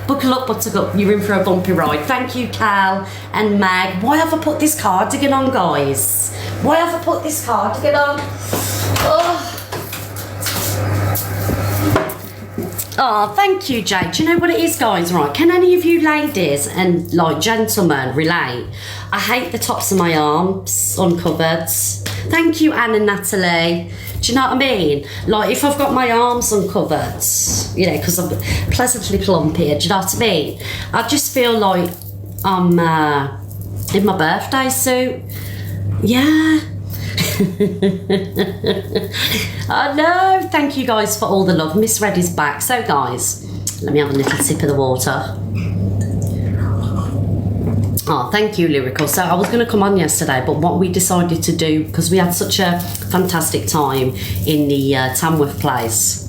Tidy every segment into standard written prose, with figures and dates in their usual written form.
Buckle up, Buttercup, you're in for a bumpy ride. Thank you, Cal and Meg. Why have I put this cardigan on, guys? Why have I put this cardigan on? Oh, thank you, Jade. Do you know what it is, guys? Right, can any of you ladies and like gentlemen relate? I hate the tops of my arms uncovered. Thank you, Anne and Natalie. Do you know what I mean? Like, if I've got my arms uncovered, you know, because I'm pleasantly plump here, do you know what I mean? I just feel like I'm in my birthday suit. Yeah. I know. Thank you guys for all the love. Miss Red is back. So, guys, let me have a little sip of the water. Oh, thank you, Lyrical. So I was going to come on yesterday, but what we decided to do, because we had such a fantastic time in the Tamworth place,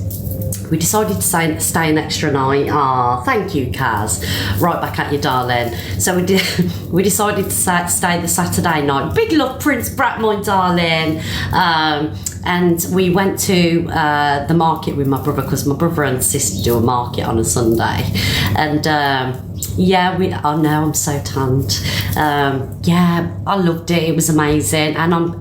we decided to stay an extra night. Ah, thank you, Kaz. Right back at you, darling. So we decided to stay the Saturday night. Big love, Prince Brat, my darling. And we went to the market with my brother, because my brother and sister do a market on a Sunday. And yeah, oh no, I'm so tanned. Yeah, I loved it. It was amazing. And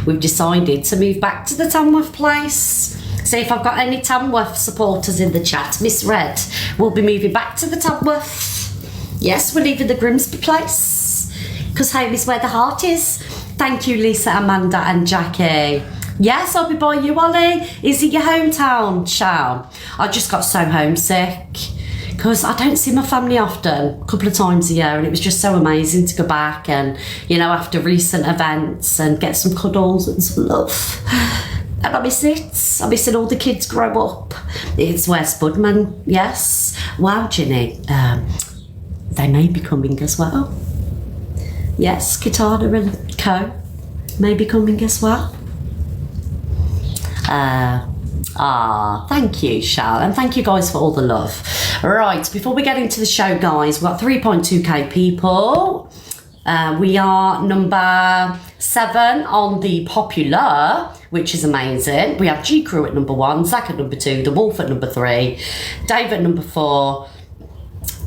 we've decided to move back to the Tamworth place. So if I've got any Tamworth supporters in the chat, Miss Red will be moving back to the Tamworth. Yes, we're leaving the Grimsby place, because home is where the heart is. Thank you, Lisa, Amanda and Jackie. Yes, I'll be by you, Ollie. Is it your hometown, Chow? I just got so homesick, because I don't see my family often, a couple of times a year, and it was just so amazing to go back and, you know, after recent events and get some cuddles and some love. And I miss it. I'm missing all the kids grow up. It's where Spudman, yes. Wow, Ginny. They may be coming as well. Yes, Kitana and Co. may be coming as well. Thank you, Shal, and thank you guys for all the love. Right, before we get into the show, guys, we've got 3.2k people. We are number 7 on the popular, which is amazing. We have G Crew at number 1, Zach at number 2, The Wolf at number 3, Dave at number 4,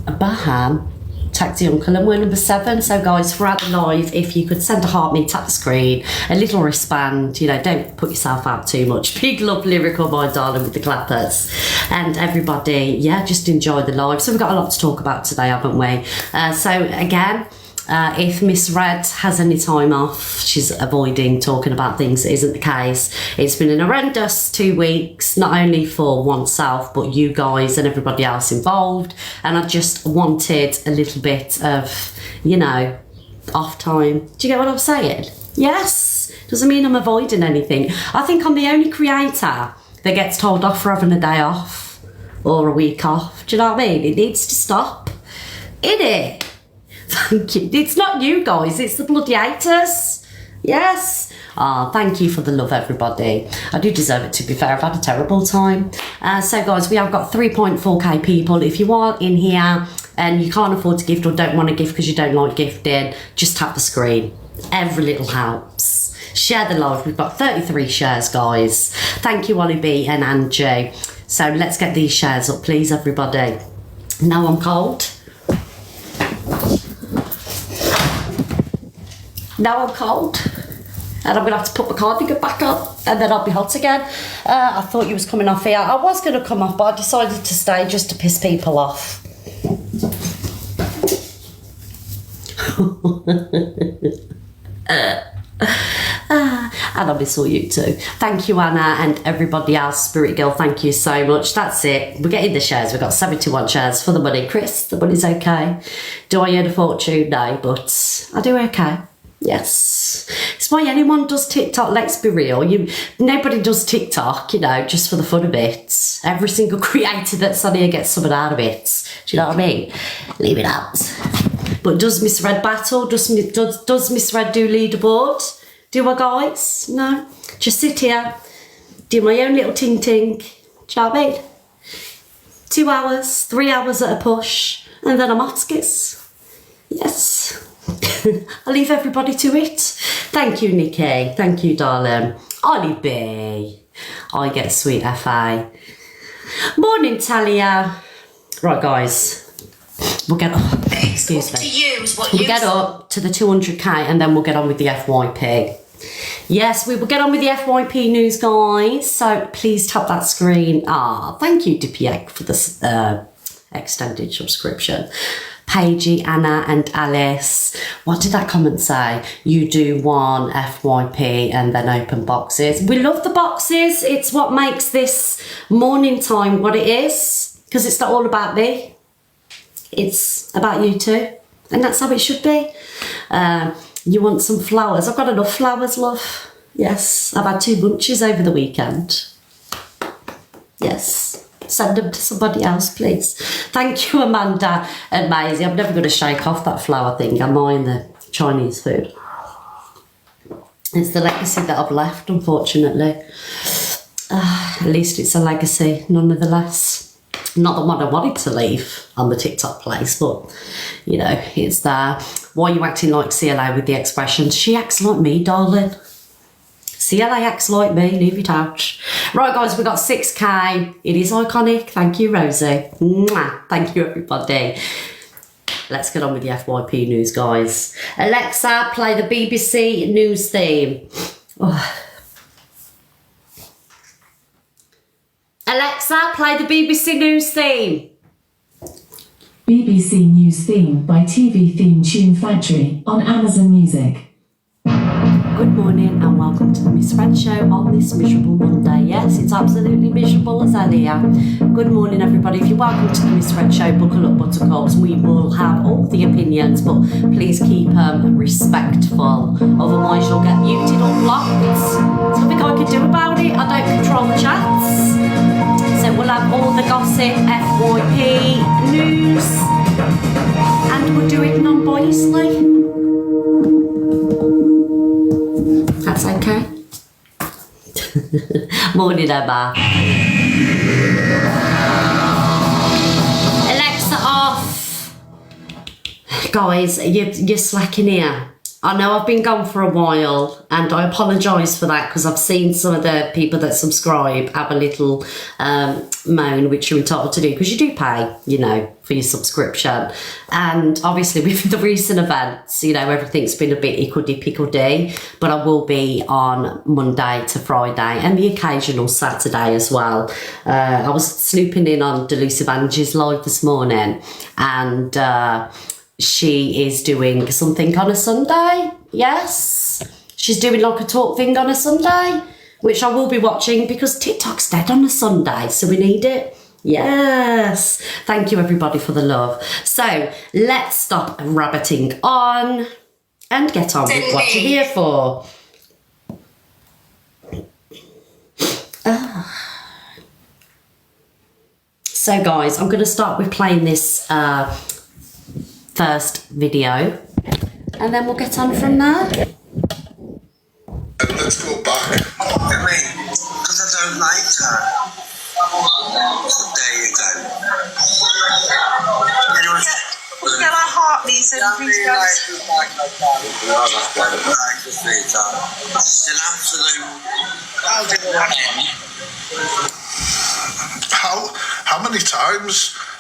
Baham, Taxi Uncle, and we're number 7. So guys, throughout the live, if you could send a heart me, tap the screen, a little wristband, you know, don't put yourself out too much. Big love, Lyrical, my darling, with the clappers. And everybody, yeah, just enjoy the live. So we've got a lot to talk about today, haven't we? So again, if Miss Red has any time off, she's avoiding talking about things that isn't the case. It's been an horrendous 2 weeks, not only for oneself, but you guys and everybody else involved. And I just wanted a little bit of, you know, off time. Do you get what I'm saying? Yes. Doesn't mean I'm avoiding anything. I think I'm the only creator that gets told off for having a day off or a week off. Do you know what I mean? It needs to stop. Innit? Thank you. It's not you guys, it's the bloody haters. Yes. Thank you for the love, everybody. I do deserve it, to be fair. I've had a terrible time. So guys, we have got 3.4k people. If you are in here and you can't afford to gift or don't want to gift because you don't like gifting, just tap the screen. Every little helps. Share the live. We've got 33 shares, guys. Thank you, Ollie B and Angie. So let's get these shares up, please, everybody. Now I'm cold. Now I'm cold, and I'm going to have to put my cardigan back on, and then I'll be hot again. I thought you was coming off here. I was going to come off, but I decided to stay just to piss people off. And I miss all you too. Thank you, Anna, and everybody else. Spirit Girl, thank you so much. That's it. We're getting the shares. We've got 71 shares for the money. Chris, the money's okay. Do I earn a fortune? No, but I do okay. Yes. It's why anyone does TikTok, let's be real. Nobody does TikTok, you know, just for the fun of it. Every single creator that's on here gets something out of it. Do you know what I mean? Leave it out. But does Miss Red battle? Does Miss Red do leaderboard? Do I, guys? No. Just sit here, do my own little ting-ting. Do you know what I mean? 2 hours, 3 hours at a push, and then I'm Oscars. Yes. I'll leave everybody to it. Thank you, Nikki. Thank you, darling. Ollie B. I get sweet FA. Morning, Talia. Right, guys. We'll get up. Excuse me. We'll get up to the 200k and then we'll get on with the FYP. Yes, we will get on with the FYP news, guys. So please tap that screen. Thank you, Dipiek, for this extended subscription. Paigey, Anna and Alice. What did that comment say? You do one FYP and then open boxes. We love the boxes. It's what makes this morning time what it is. Because it's not all about me. It's about you too. And that's how it should be. You want some flowers? I've got enough flowers, love. Yes, I've had 2 bunches over the weekend. Yes, send them to somebody else, please. Thank you, Amanda and Maisie. I'm never going to shake off that flower thing, am I, in the Chinese food? It's the legacy that I've left, unfortunately. At least it's a legacy, nonetheless. Not the one I wanted to leave on the TikTok place, but, you know, it's there. Why are you acting like CLA with the expressions? She acts like me, darling. CLA acts like me, leave it out. Right, guys, we got 6k. It is iconic. Thank you, Rosie. Mwah. Thank you, everybody. Let's get on with the FYP news, guys. Alexa, play the BBC news theme. Oh. Alexa, play the BBC news theme. BBC News theme by TV Theme Tune Factory on Amazon Music. Good morning and welcome to the Miss Fred Show on this miserable Monday. Yes, it's absolutely miserable as hell here. Good morning, everybody. If you're welcome to the Miss Fred Show, buckle up, buttercups. We will have all the opinions, but please keep respectful. Otherwise, you'll get muted or blocked. There's nothing I can do about it. I don't control the chats. So we'll have all the gossip, FYP, news, and we'll do it non-biasedly. That's okay. Morning, Emma. Alexa off. Guys, you're slacking here. I know I've been gone for a while and I apologise for that because I've seen some of the people that subscribe have a little moan, which you're entitled to do because you do pay, you know, for your subscription. And obviously with the recent events, you know, everything's been a bit hickledy-pickledy, but I will be on Monday to Friday and the occasional Saturday as well. I was snooping in on Delusive Angie's live this morning and she is doing something on a Sunday. Yes, she's doing like a talk thing on a Sunday, which I will be watching because TikTok's dead on a Sunday, so we need it. Yes, thank you everybody for the love. So let's stop rabbiting on and get on with what you're here for. So guys, I'm going to start with playing this first video and then we'll get on from there. Let's go back. Because I don't like her. So there you go. Anyway, get our heart, Lisa. Please go. It's an absolute.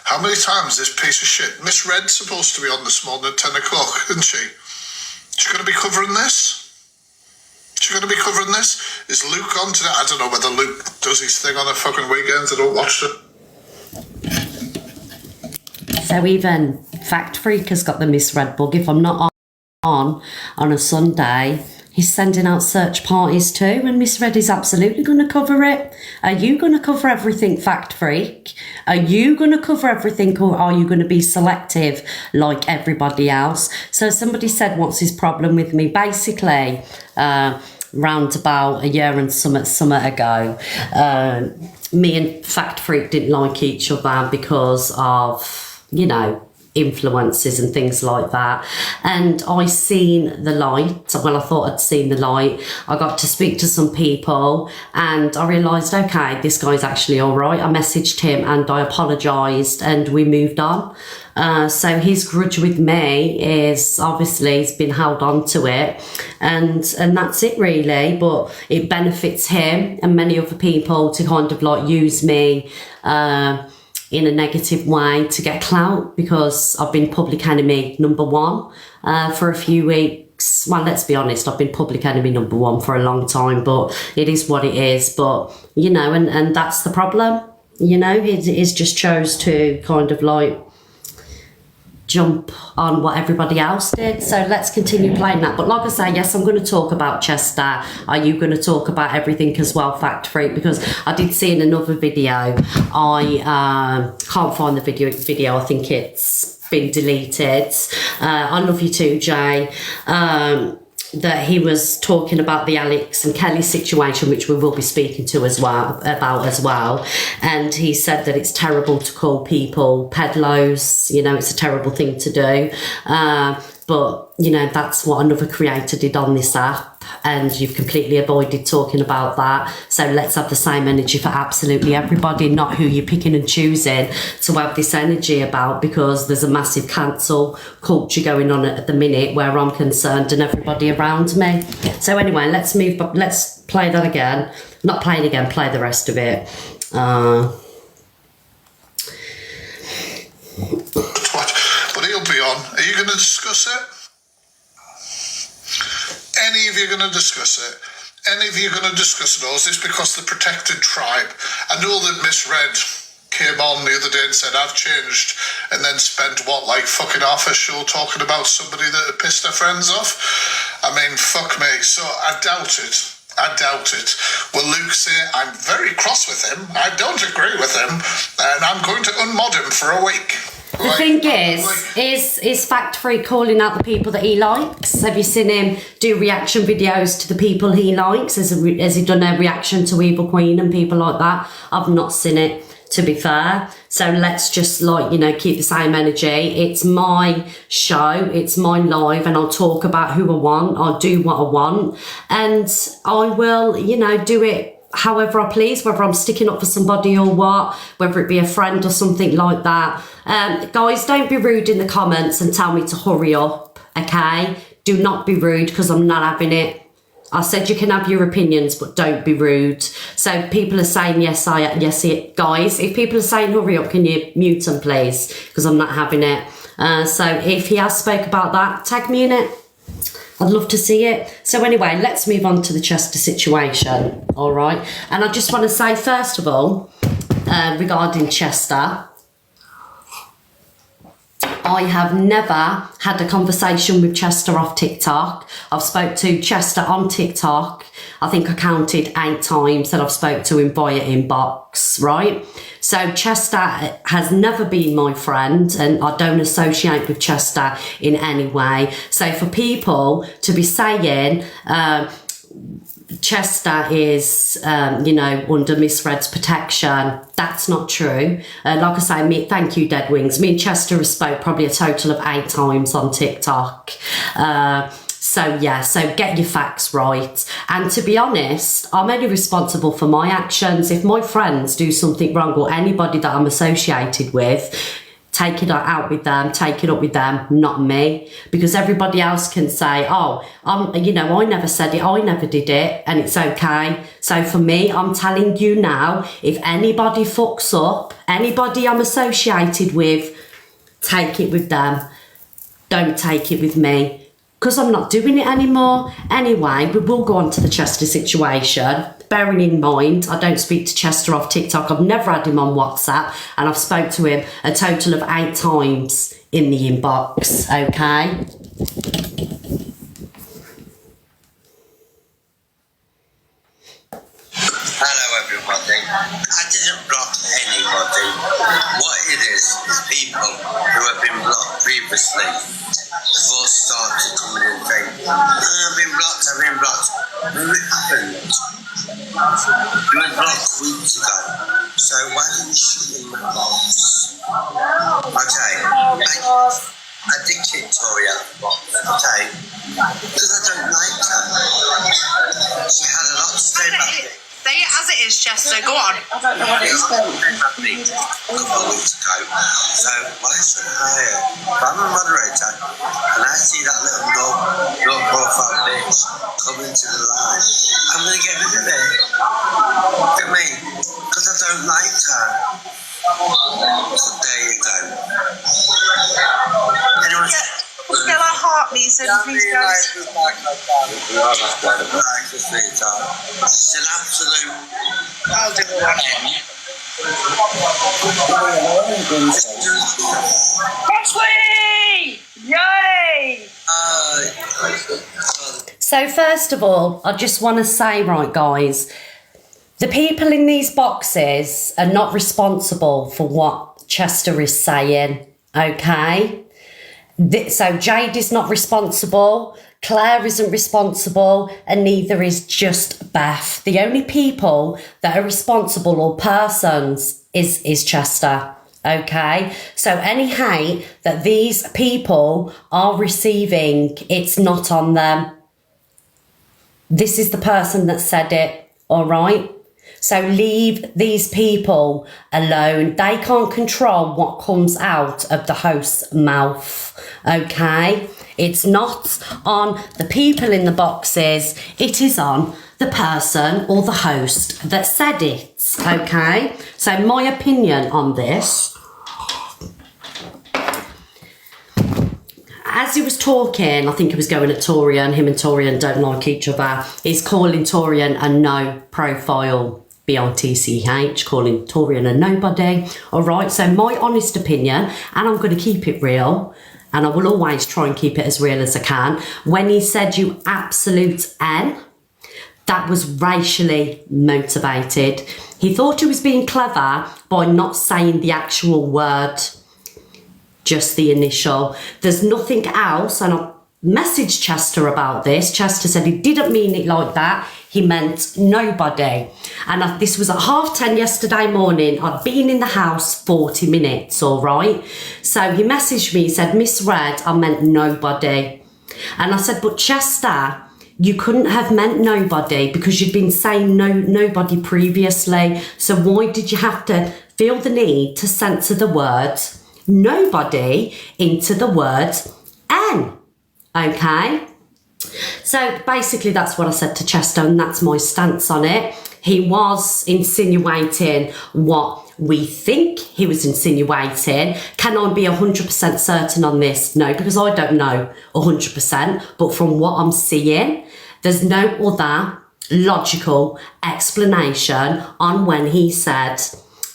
How many times this piece of shit? Miss Red's supposed to be on this morning at 10 o'clock, isn't she? She's going to be covering this? She's going to be covering this? Is Luke on today? I don't know whether Luke does his thing on a fucking weekends. I don't watch it. So even Fact Freak has got the Miss Red bug. If I'm not on a Sunday, he's sending out search parties too, and Miss Red is absolutely going to cover it. Are you going to cover everything, Fact Freak? Are you going to cover everything, or are you going to be selective like everybody else? So somebody said, what's his problem with me? Basically, round about a year and some ago, me and Fact Freak didn't like each other because of, you know, influences and things like that. And I seen the light. Well, I thought I'd seen the light. I got to speak to some people and I realised, okay, this guy's actually all right. I messaged him and I apologised and we moved on. So his grudge with me is obviously he's been held on to it, and that's it really. But it benefits him and many other people to kind of like use me in a negative way to get clout, because I've been public enemy number one for a few weeks. Well, let's be honest, I've been public enemy number one for a long time, but it is what it is. But, you know, and that's the problem. You know, he's just chose to kind of like jump on what everybody else did. So let's continue playing that. But like I say, yes, I'm going to talk about Chester. Are you going to talk about everything as well, Fact Freak? Because I did see in another video, I can't find the video. I think it's been deleted. I love you too, Jay. That he was talking about the Alex and Kelly situation, which we will be speaking to as well and he said that it's terrible to call people peddlers, you know, it's a terrible thing to do, but you know, that's what another creator did on this app, and you've completely avoided talking about that. So let's have the same energy for absolutely everybody, not who you're picking and choosing to have this energy about, because there's a massive cancel culture going on at the minute where I'm concerned and everybody around me. So anyway, let's play that again. Not play it again, play the rest of it. But he'll be on. Are you going to discuss it? Any of you going to discuss it? Any of you going to discuss it? Or is this because the protected tribe? I know that Miss Red came on the other day and said, I've changed, and then spent, like fucking half a show talking about somebody that had pissed her friends off? I mean, fuck me. So I doubt it. Will Luke say, I'm very cross with him, I don't agree with him, and I'm going to unmod him for a week? The thing is Fact Free calling out the people that he likes? Have you seen him do reaction videos to the people he likes? Has he done a reaction to Evil Queen and people like that? I've not seen it, to be fair. So let's just, like, you know, keep the same energy. It's my show, it's my live, and I'll talk about who I want, I'll do what I want, and I will, you know, do it however I please, whether I'm sticking up for somebody or what, whether it be a friend or something like that. Guys, don't be rude in the comments and tell me to hurry up, okay? Do not be rude, because I'm not having it. I said you can have your opinions, but don't be rude. So people are saying yes, guys, if people are saying hurry up, can you mute them please, because I'm not having it. So if he has spoke about that, tag me in it. I'd love to see it. So anyway, let's move on to the Chester situation, all right? And I just want to say, first of all, regarding Chester, I have never had a conversation with Chester off TikTok. I've spoke to Chester on TikTok. I think I counted 8 times that I've spoke to him via inbox, right? So Chester has never been my friend, and I don't associate with Chester in any way. So for people to be saying Chester is, you know, under Miss Red's protection, that's not true. Like I say, thank you, Dead Wings. Me and Chester have spoke probably a total of 8 times on TikTok. So yeah, so get your facts right. And to be honest, I'm only responsible for my actions. If my friends do something wrong, or anybody that I'm associated with, take it out with them, take it up with them, not me. Because everybody else can say, oh, you know, I never said it, I never did it, and it's okay. So for me, I'm telling you now, if anybody fucks up, anybody I'm associated with, take it with them. Don't take it with me, because I'm not doing it anymore. Anyway, we will go on to the Chester situation. Bearing in mind, I don't speak to Chester off TikTok. I've never had him on WhatsApp, and I've spoke to him a total of 8 times in the inbox, okay? Hello everybody. I didn't block anybody. What it is people who have been blocked previously have all started coming in saying, I've been blocked. No, it happened. You were blocked weeks ago. So why didn't you shut in my box? Okay, I I did kick Tori out of the box, okay? Because I don't like her. She had a lot to say about me. Say it as it is, Chester. Go on. I don't know what it's about me a couple of weeks ago. So why should if I'm a moderator and I see that little no profile bitch come into the line, I'm going to get rid of it. Look at me. Because I don't like her. So there you go. Anyone? Get our heartbeats in, please, guys. It's an absolute. I'll do it. Ashley! Yay! So first of all, I just want to say, right, guys, the people in these boxes are not responsible for what Chester is saying, okay? So Jade is not responsible, Claire isn't responsible, and neither is just Beth. The only people that are responsible, or persons, is Chester, okay? So any hate that these people are receiving, it's not on them. This is the person that said it, all right? So leave these people alone. They can't control what comes out of the host's mouth, okay? It's not on the people in the boxes. It is on the person or the host that said it, okay? So my opinion on this, as he was talking, I think he was going at Torian. Him and Torian don't like each other. He's calling Torian a no profile, BITCH, calling Torian a nobody. All right, so my honest opinion, and I'm going to keep it real, and I will always try and keep it as real as I can. When he said you absolute N, that was racially motivated. He thought he was being clever by not saying the actual word, just the initial. There's nothing else, and I messaged Chester about this. Chester said he didn't mean it like that. He meant nobody. And this was at 10:30 yesterday morning. I'd been in the house 40 minutes, all right? So he messaged me, he said, Miss Red, I meant nobody. And I said, but Chester, you couldn't have meant nobody because you'd been saying nobody previously. So why did you have to feel the need to censor the word nobody into the word N? Okay? So basically that's what I said to Chester, and that's my stance on it. He was insinuating what we think he was insinuating. Can I be 100% certain on this? No, because I don't know 100%. But from what I'm seeing, there's no other logical explanation on when he said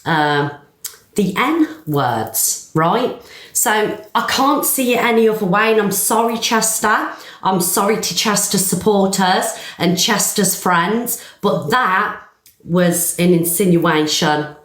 the N words, right? So I can't see it any other way, and I'm sorry, Chester. I'm sorry to Chester's supporters and Chester's friends, but that was an insinuation,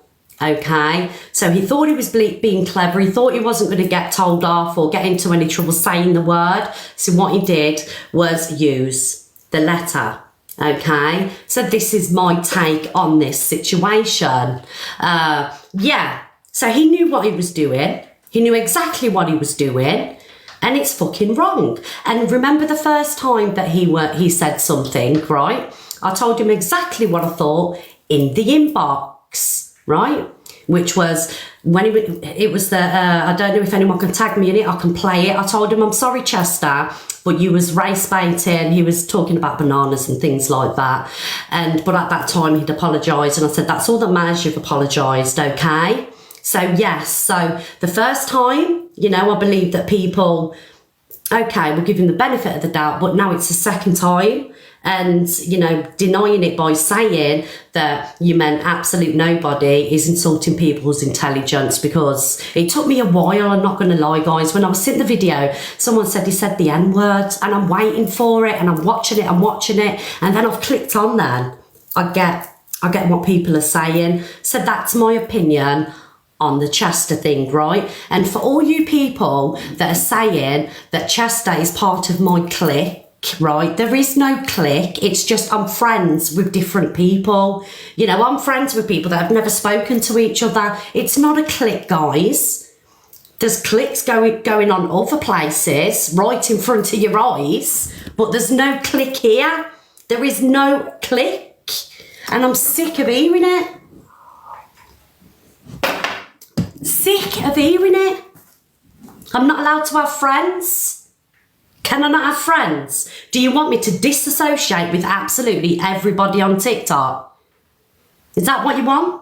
okay? So he thought he was being clever. He thought he wasn't going to get told off or get into any trouble saying the word. So what he did was use the letter, okay? So this is my take on this situation. Yeah, so he knew what he was doing. He knew exactly what he was doing, and it's fucking wrong. And remember the first time that he said something, right? I told him exactly what I thought in the inbox, right? Which was when it was the, I don't know if anyone can tag me in it, I can play it. I told him, I'm sorry, Chester, but you was race baiting. He was talking about bananas and things like that. But at that time he'd apologised, and I said, that's all that matters, you've apologised, okay? So yes, so the first time, you know, I believe that people, okay, we'll give him the benefit of the doubt, but now it's the second time, and, you know, denying it by saying that you meant absolute nobody is insulting people's intelligence, because it took me a while, I'm not going to lie, guys. When I was seeing the video, someone said he said the N-word, and I'm waiting for it, and I'm watching it, and then I've clicked on then. I get what people are saying. So that's my opinion on the Chester thing, right? And for all you people that are saying that Chester is part of my clique, right? There is no clique. It's just I'm friends with different people. You know, I'm friends with people that have never spoken to each other. It's not a clique, guys. There's clicks going on other places, right in front of your eyes, but there's no click here. There is no click, and I'm sick of hearing it. Sick of hearing it. I'm not allowed to have friends. Can I not have friends? Do you want me to disassociate with absolutely everybody on TikTok? Is that what you want?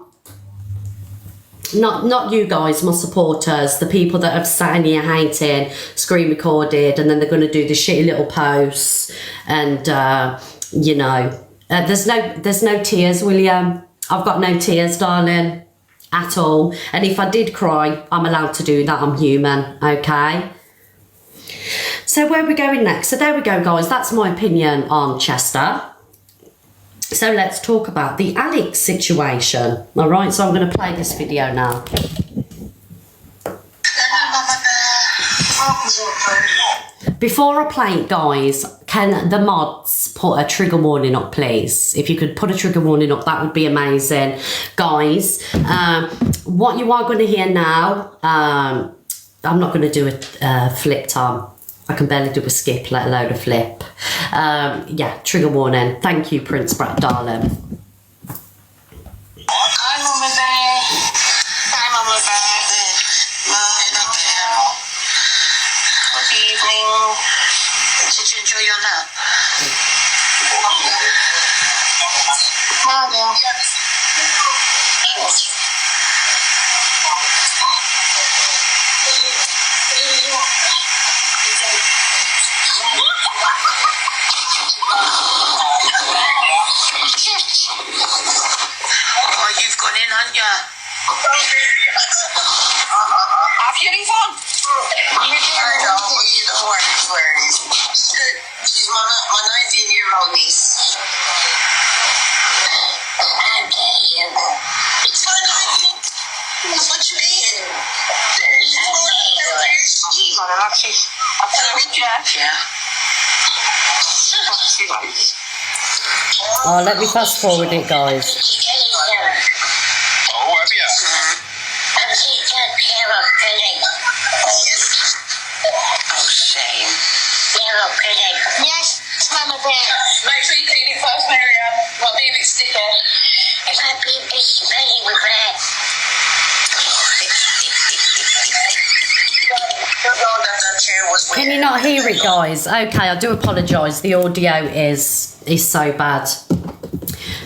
Not you guys, my supporters, the people that have sat in here hating, screen recorded, and then they're going to do the shitty little posts, and you know, there's no tears, William. I've got no tears, darling, at all. And if I did cry, I'm allowed to do that. I'm human, okay? So where are we going next? So there we go, guys. That's my opinion on Chester. So let's talk about the Alex situation. All right, so I'm going to play this video now. Before I play it, guys, can the mods put a trigger warning up, please? If you could put a trigger warning up, that would be amazing. Guys, what you are going to hear now, I'm not going to do a flip time. I can barely do a skip, let alone a flip. Yeah, trigger warning. Thank you, Prince Brat, darling. Hi, Mama Bear. Hi, Mama Bear. Mama Bear. Good evening. Did you enjoy your nap? Mama. Oh, you've gone in, haven't you? Have you any fun? I know, you don't worry. She's my 19-year-old niece. It's fun, that's what you eating. Oh, let me fast forward it, guys. Oh, have you? And she took care of Philip. Oh, shame. Care of Philip. Yes, Mama Bear. Make sure you clean it first, Miriam. Not be a bit sticky. It might be a bit smelly with that. Can you not hear it, guys? Okay, I do apologise. The audio is so bad.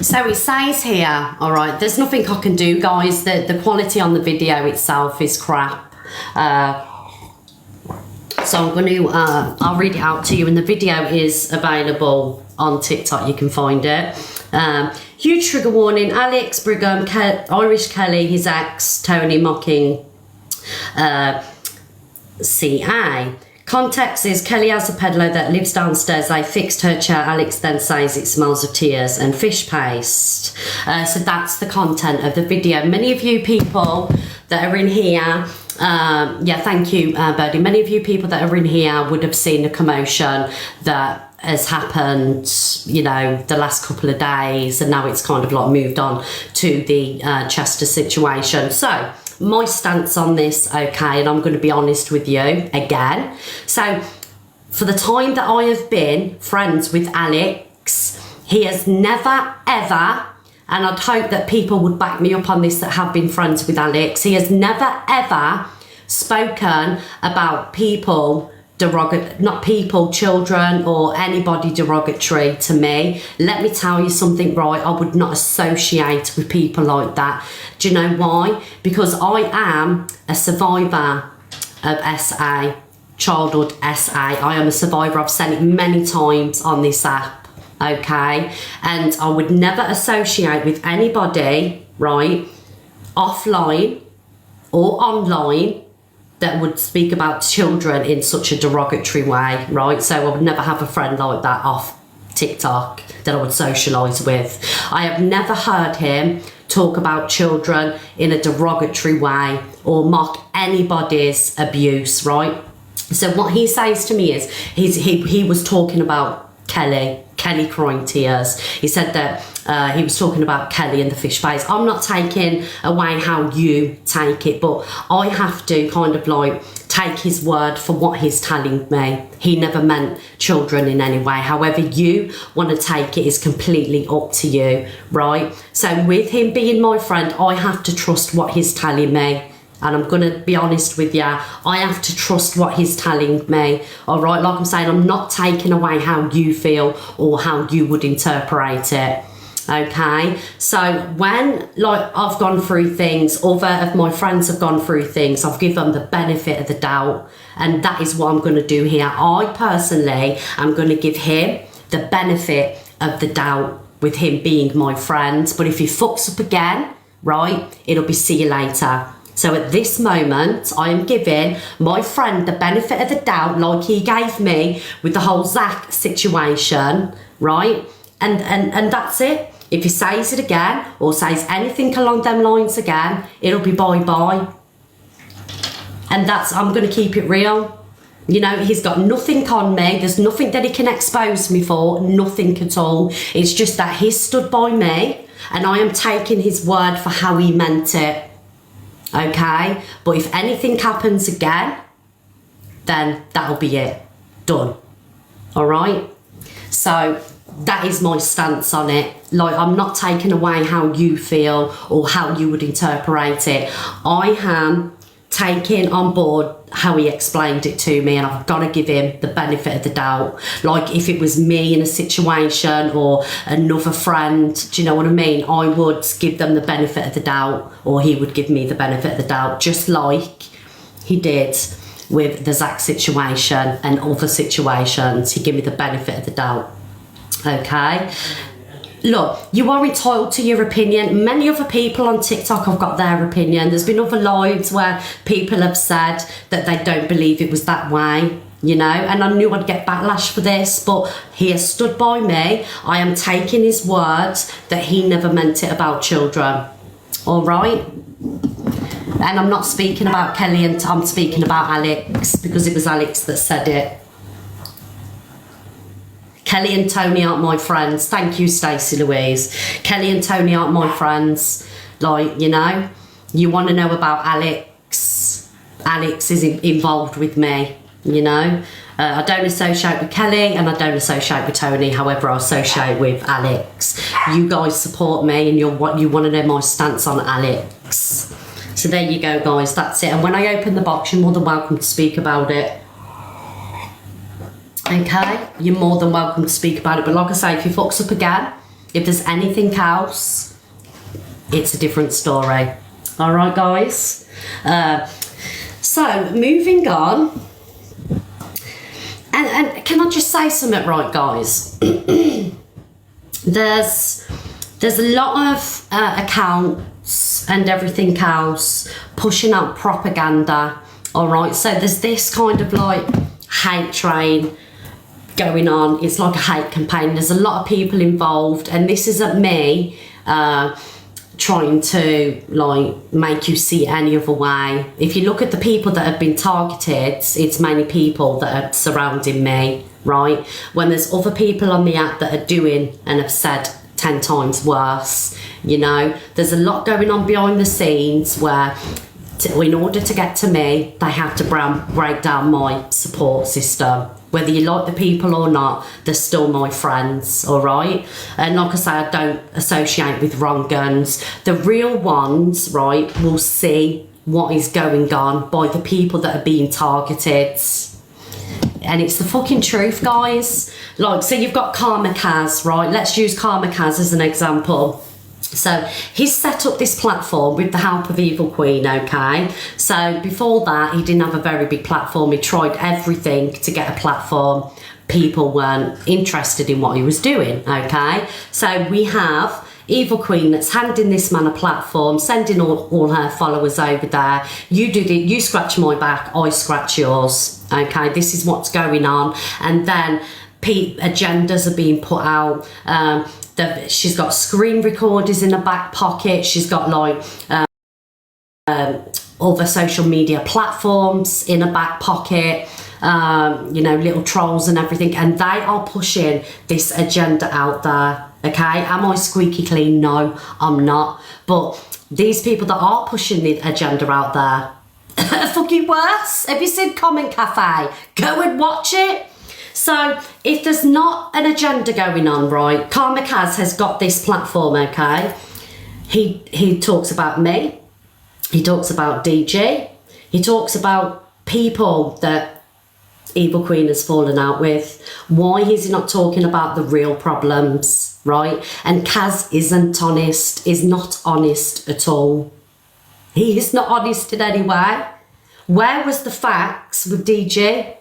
So it says here, all right, there's nothing I can do, guys. The quality on the video itself is crap. So I'm going to, I'll read it out to you, and the video is available on TikTok. You can find it. Huge trigger warning. Alex Brigham, Irish Kelly, his ex, Tony mocking CA. Context is Kelly has a peddler that lives downstairs. They fixed her chair. Alex then says it smells of tears and fish paste. So that's the content of the video. Many of you people that are in here, yeah, thank you, Birdie. Many of you people that are in here would have seen the commotion that has happened, you know, the last couple of days, and now it's kind of like moved on to the Chester situation. So my stance on this, okay, and I'm going to be honest with you again. So for the time that I have been friends with Alex, he has never ever, and I'd hope that people would back me up on this that have been friends with Alex, he has never ever spoken about people not people, children, or anybody derogatory to me. Let me tell you something, right? I would not associate with people like that. Do you know why? Because I am a survivor of SA, childhood SA. I am a survivor. I've said it many times on this app, okay? And I would never associate with anybody, right, offline or online, that would speak about children in such a derogatory way, right? So I would never have a friend like that off TikTok that I would socialise with. I have never heard him talk about children in a derogatory way or mock anybody's abuse, right? So what he says to me is he was talking about Kelly crying tears. He said that he was talking about Kelly and the fish face. I'm not taking away how you take it, but I have to kind of like take his word for what he's telling me. He never meant children in any way. However you want to take it is completely up to you, right? So with him being my friend, I have to trust what he's telling me. And I'm going to be honest with you, I have to trust what he's telling me, all right? Like I'm saying, I'm not taking away how you feel or how you would interpret it, okay? So when, like, I've gone through things, other of my friends have gone through things, I've given them the benefit of the doubt, and that is what I'm going to do here. I personally am going to give him the benefit of the doubt with him being my friend. But if he fucks up again, right, it'll be see you later. So at this moment, I am giving my friend the benefit of the doubt, like he gave me with the whole Zach situation, right? And that's it. If he says it again or says anything along them lines again, it'll be bye-bye. And I'm going to keep it real. You know, he's got nothing on me. There's nothing that he can expose me for, nothing at all. It's just that he stood by me and I am taking his word for how he meant it. Okay, but if anything happens again, then that'll be it. Done. All right? So that is my stance on it. Like, I'm not taking away how you feel or how you would interpret it. I am taking on board how he explained it to me, and I've got to give him the benefit of the doubt. Like, if it was me in a situation or another friend, do you know what I mean? I would give them the benefit of the doubt, or he would give me the benefit of the doubt, just like he did with the Zach situation and other situations. He gave me the benefit of the doubt. Okay? Look, you are entitled to your opinion. Many other people on TikTok have got their opinion. There's been other lives where people have said that they don't believe it was that way, you know, and I knew I'd get backlash for this, but he has stood by me. I am taking his word that he never meant it about children, all right? And I'm not speaking about Kelly, and I'm speaking about Alex, because it was Alex that said it. Kelly and Tony aren't my friends. Thank you, Stacey Louise. Kelly and Tony aren't my friends. Like, you know, you want to know about Alex. Alex is involved with me, you know. I don't associate with Kelly and I don't associate with Tony. However, I associate with Alex. You guys support me and you want to know my stance on Alex. So there you go, guys. That's it. And when I open the box, you're more than welcome to speak about it. Okay, you're more than welcome to speak about it. But like I say, if he fucks up again, if there's anything else, it's a different story. All right, guys. So moving on, and can I just say something, right, guys? there's a lot of accounts and everything else pushing out propaganda. All right, so there's this kind of like hate train going on. It's like a hate campaign. There's a lot of people involved, and this isn't me trying to like make you see any other way. If you look at the people that have been targeted, it's mainly people that are surrounding me, right? When there's other people on the app that are doing and have said 10 times worse, you know, there's a lot going on behind the scenes where in order to get to me, they have to break down my support system. Whether you like the people or not, they're still my friends, all right? And like I say, I don't associate with wrong guns. The real ones, right, will see what is going on by the people that are being targeted. And it's the fucking truth, guys. Like, so you've got Karma Kaz, right? Let's use Karma Kaz as an example. So he's set up this platform with the help of Evil Queen, okay? So before that, he didn't have a very big platform. He tried everything to get a platform. People weren't interested in what he was doing, okay? So we have Evil Queen that's handing this man a platform, sending all her followers over there. You scratch my back, I scratch yours, okay? This is what's going on. And then agendas are being put out. She's got screen recorders in her back pocket. She's got like other social media platforms in her back pocket. you know, little trolls and everything, and they are pushing this agenda out there. Okay, am I squeaky clean? No, I'm not. But these people that are pushing the agenda out there are fucking worse. Have you seen Comment Cafe? Go and watch it. So if there's not an agenda going on, right, Carl McCaz has got this platform, okay? He talks about me. He talks about DG. He talks about people that Evil Queen has fallen out with. Why is he not talking about the real problems, right? And Kaz isn't honest, is not honest at all. He is not honest in any way. Where was the facts with DG?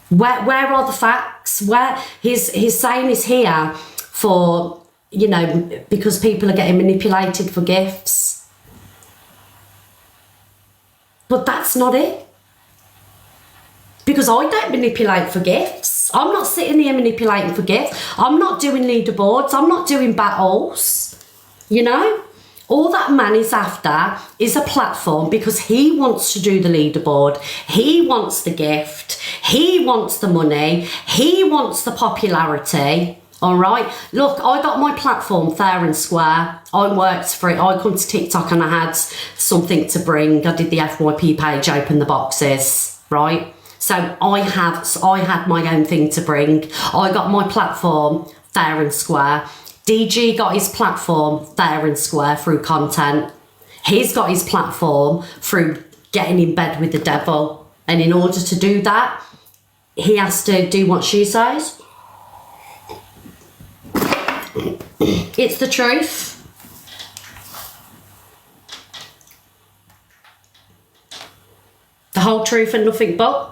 Where are the facts? Where he's saying he's here for, you know, because people are getting manipulated for gifts. But that's not it. Because I don't manipulate for gifts. I'm not sitting here manipulating for gifts. I'm not doing leaderboards. I'm not doing battles. You know? All that man is after is a platform because he wants to do the leaderboard. He wants the gift. He wants the money. He wants the popularity. All right. Look, I got my platform fair and square. I worked for it. I come to TikTok and I had something to bring. I did the FYP page, open the boxes. Right. So I had my own thing to bring. I got my platform fair and square. DG got his platform fair and square through content. He's got his platform through getting in bed with the devil. And in order to do that, he has to do what she says. It's the truth. The whole truth and nothing but.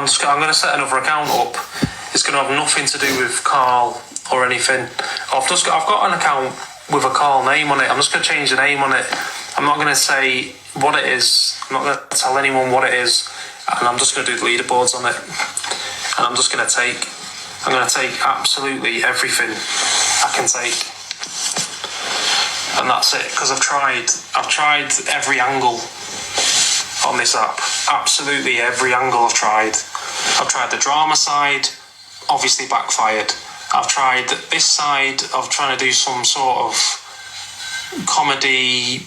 So I'm going to set another account up. It's going to have nothing to do with Carl or anything. I've got an account with a Carl name on it. I'm just going to change the name on it. I'm not going to say what it is. I'm not going to tell anyone what it is. And I'm just going to do the leaderboards on it. And I'm going to take absolutely everything I can take. And that's it. Because I've tried every angle on this app. Absolutely every angle I've tried. I've tried the drama side, obviously backfired. I've tried this side of trying to do some sort of comedy,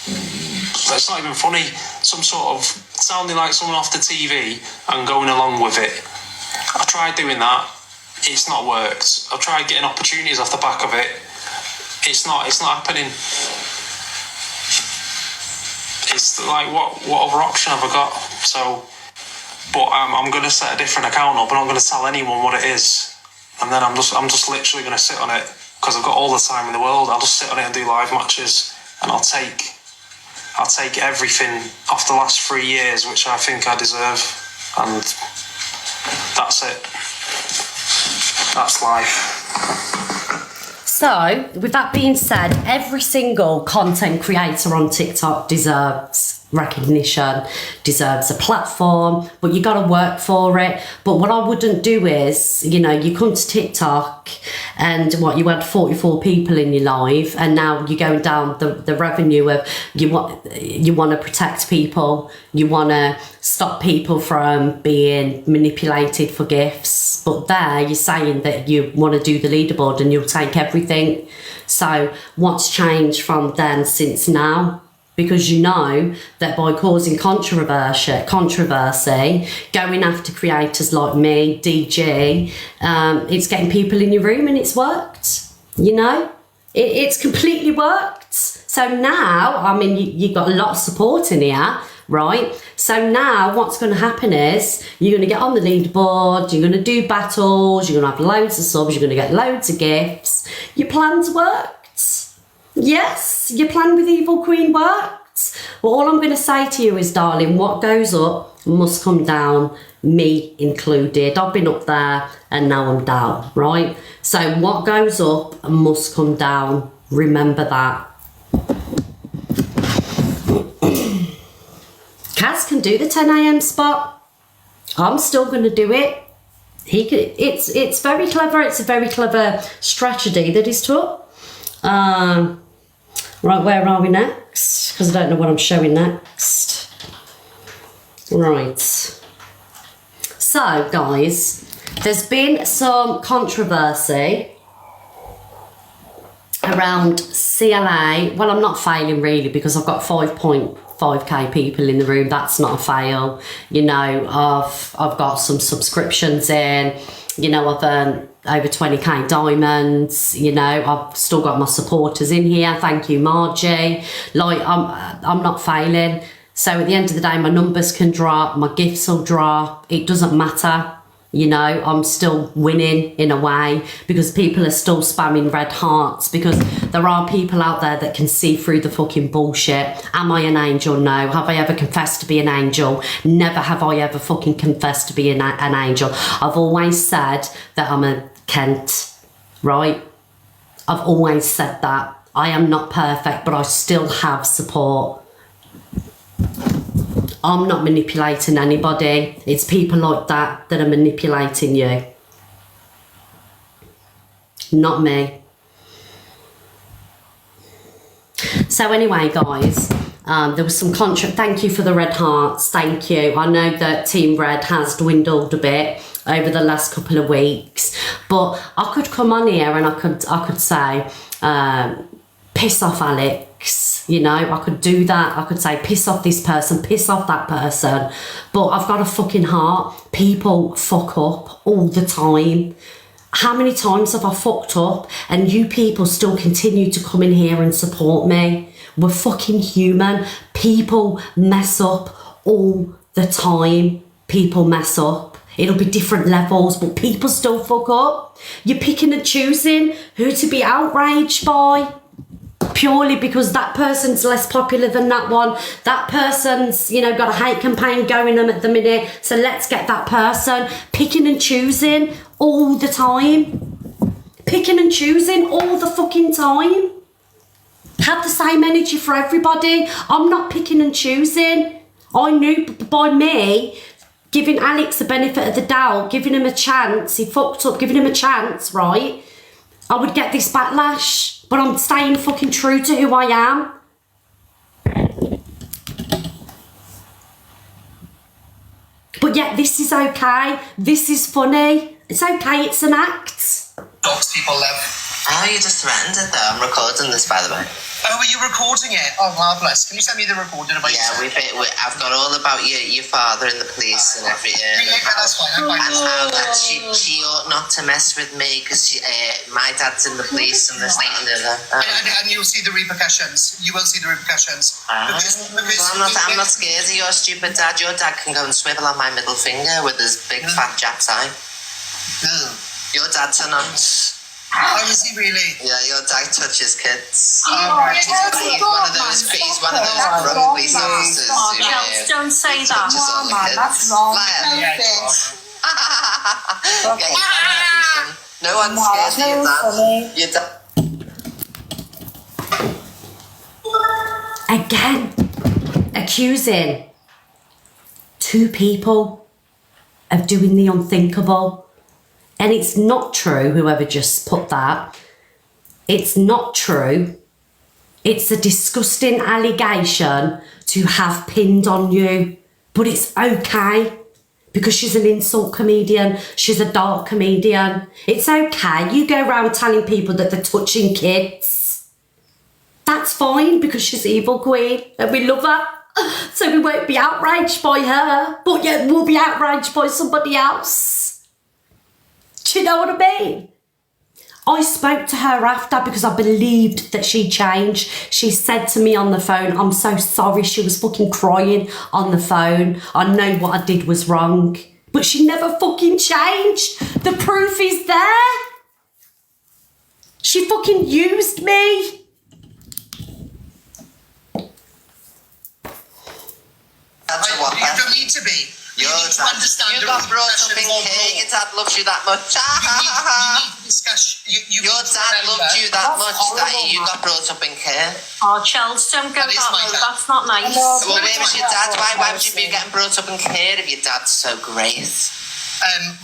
it's not even funny, some sort of sounding like someone off the TV and going along with it. I've tried doing that, it's not worked. I've tried getting opportunities off the back of it, it's not happening. It's like, what other option have I got? So, but I'm going to set a different account up and I'm going to tell anyone what it is. And then I'm just literally going to sit on it because I've got all the time in the world. I'll just sit on it and do live matches and I'll take everything off the last 3 years, which I think I deserve. And that's it. That's life. So, with that being said, every single content creator on TikTok deserves recognition, deserves a platform, but you got to work for it. But what I wouldn't do is, you know, you come to TikTok and you had 44 people in your live and now you're going down the revenue of you want to protect people, you want to stop people from being manipulated for gifts, but there you're saying that you want to do the leaderboard and you'll take everything. So what's changed from then since now? Because you know that by causing controversy, going after creators like me, DG, it's getting people in your room and it's worked. You know, it's completely worked. So now, I mean, you've got a lot of support in here, right? So now what's going to happen is you're going to get on the leaderboard, you're going to do battles, you're going to have loads of subs, you're going to get loads of gifts. Your plan's worked. Yes, your plan with Evil Queen worked. Well, all I'm going to say to you is, darling, what goes up must come down, me included. I've been up there and now I'm down, right? So what goes up must come down. Remember that. Kaz can do the 10 a.m. spot. I'm still going to do it. It's very clever. It's a very clever strategy that he's took. Right, where are we next? Because I don't know what I'm showing next. Right. So, guys, there's been some controversy around CLA. Well, I'm not failing really because I've got 5.5k people in the room. That's not a fail. You know, I've got some subscriptions in. You know, I've earned over 20k diamonds. You know, I've still got my supporters in here. Thank you, Margie. Like, I'm not failing. So at the end of the day, my numbers can drop, my gifts will drop. It doesn't matter. You know, I'm still winning in a way because people are still spamming red hearts because there are people out there that can see through the fucking bullshit. Am I an angel? No. Have I ever confessed to be an angel? Never have I ever fucking confessed to be an angel. I've always said that I'm a Kent, right? I've always said that. I am not perfect, but I still have support. I'm not manipulating anybody. It's people like that that are manipulating you. Not me. So anyway, guys, there was some thank you for the red hearts. Thank you. I know that Team Red has dwindled a bit over the last couple of weeks, but I could come on here and I could say, piss off Alex. You know, I could do that. I could say, piss off this person, piss off that person. But I've got a fucking heart. People fuck up all the time. How many times have I fucked up and you people still continue to come in here and support me? We're fucking human. People mess up all the time. People mess up. It'll be different levels, but people still fuck up. You're picking and choosing who to be outraged by. Purely because that person's less popular than that one. That person's, you know, got a hate campaign going on at the minute. So let's get that person. Picking and choosing all the time. Picking and choosing all the fucking time. Have the same energy for everybody. I'm not picking and choosing. I knew by me giving Alex the benefit of the doubt, giving him a chance, he fucked up, giving him a chance, right? I would get this backlash. But I'm staying fucking true to who I am. But yet this is okay. This is funny. It's okay, it's an act. Dogs people love. Oh, you just threatened it though. I'm recording this, by the way. Oh, were you recording it? Oh, marvellous. Can you send me the recording about I've got all about your father and the police and everything. Yeah, that's fine. And how that she ought not to mess with me because my dad's in the police and this, that and the other. And you'll see the repercussions. You will see the repercussions. Because I'm not scared of your stupid dad. Your dad can go and swivel on my middle finger with his big fat Jack's eye. Your dad's a nonce. Oh, is he really? Yeah, your dad touches kids. Right. He's one of those grumpy police officers. Chels, don't say that. That's wrong. No one's scared of your dad. Again, accusing two people of doing the unthinkable. And it's not true, whoever just put that. It's not true. It's a disgusting allegation to have pinned on you. But it's okay. Because she's an insult comedian. She's a dark comedian. It's okay. You go around telling people that they're touching kids. That's fine because she's evil queen and we love her. So we won't be outraged by her. But yet we'll be outraged by somebody else. Do you know what I mean? I spoke to her after because I believed that she changed. She said to me on the phone, I'm so sorry. She was fucking crying on the phone. I know what I did was wrong. But she never fucking changed. The proof is there. She fucking used me. You don't need to be. You got brought up in care. Your dad loves you that much. You need to discuss. Your dad loved you that much that you got brought up in care. Oh, Chels, don't go that road. That's not nice. Well, where was your dad? Why would you be getting brought up in care if your dad's so great?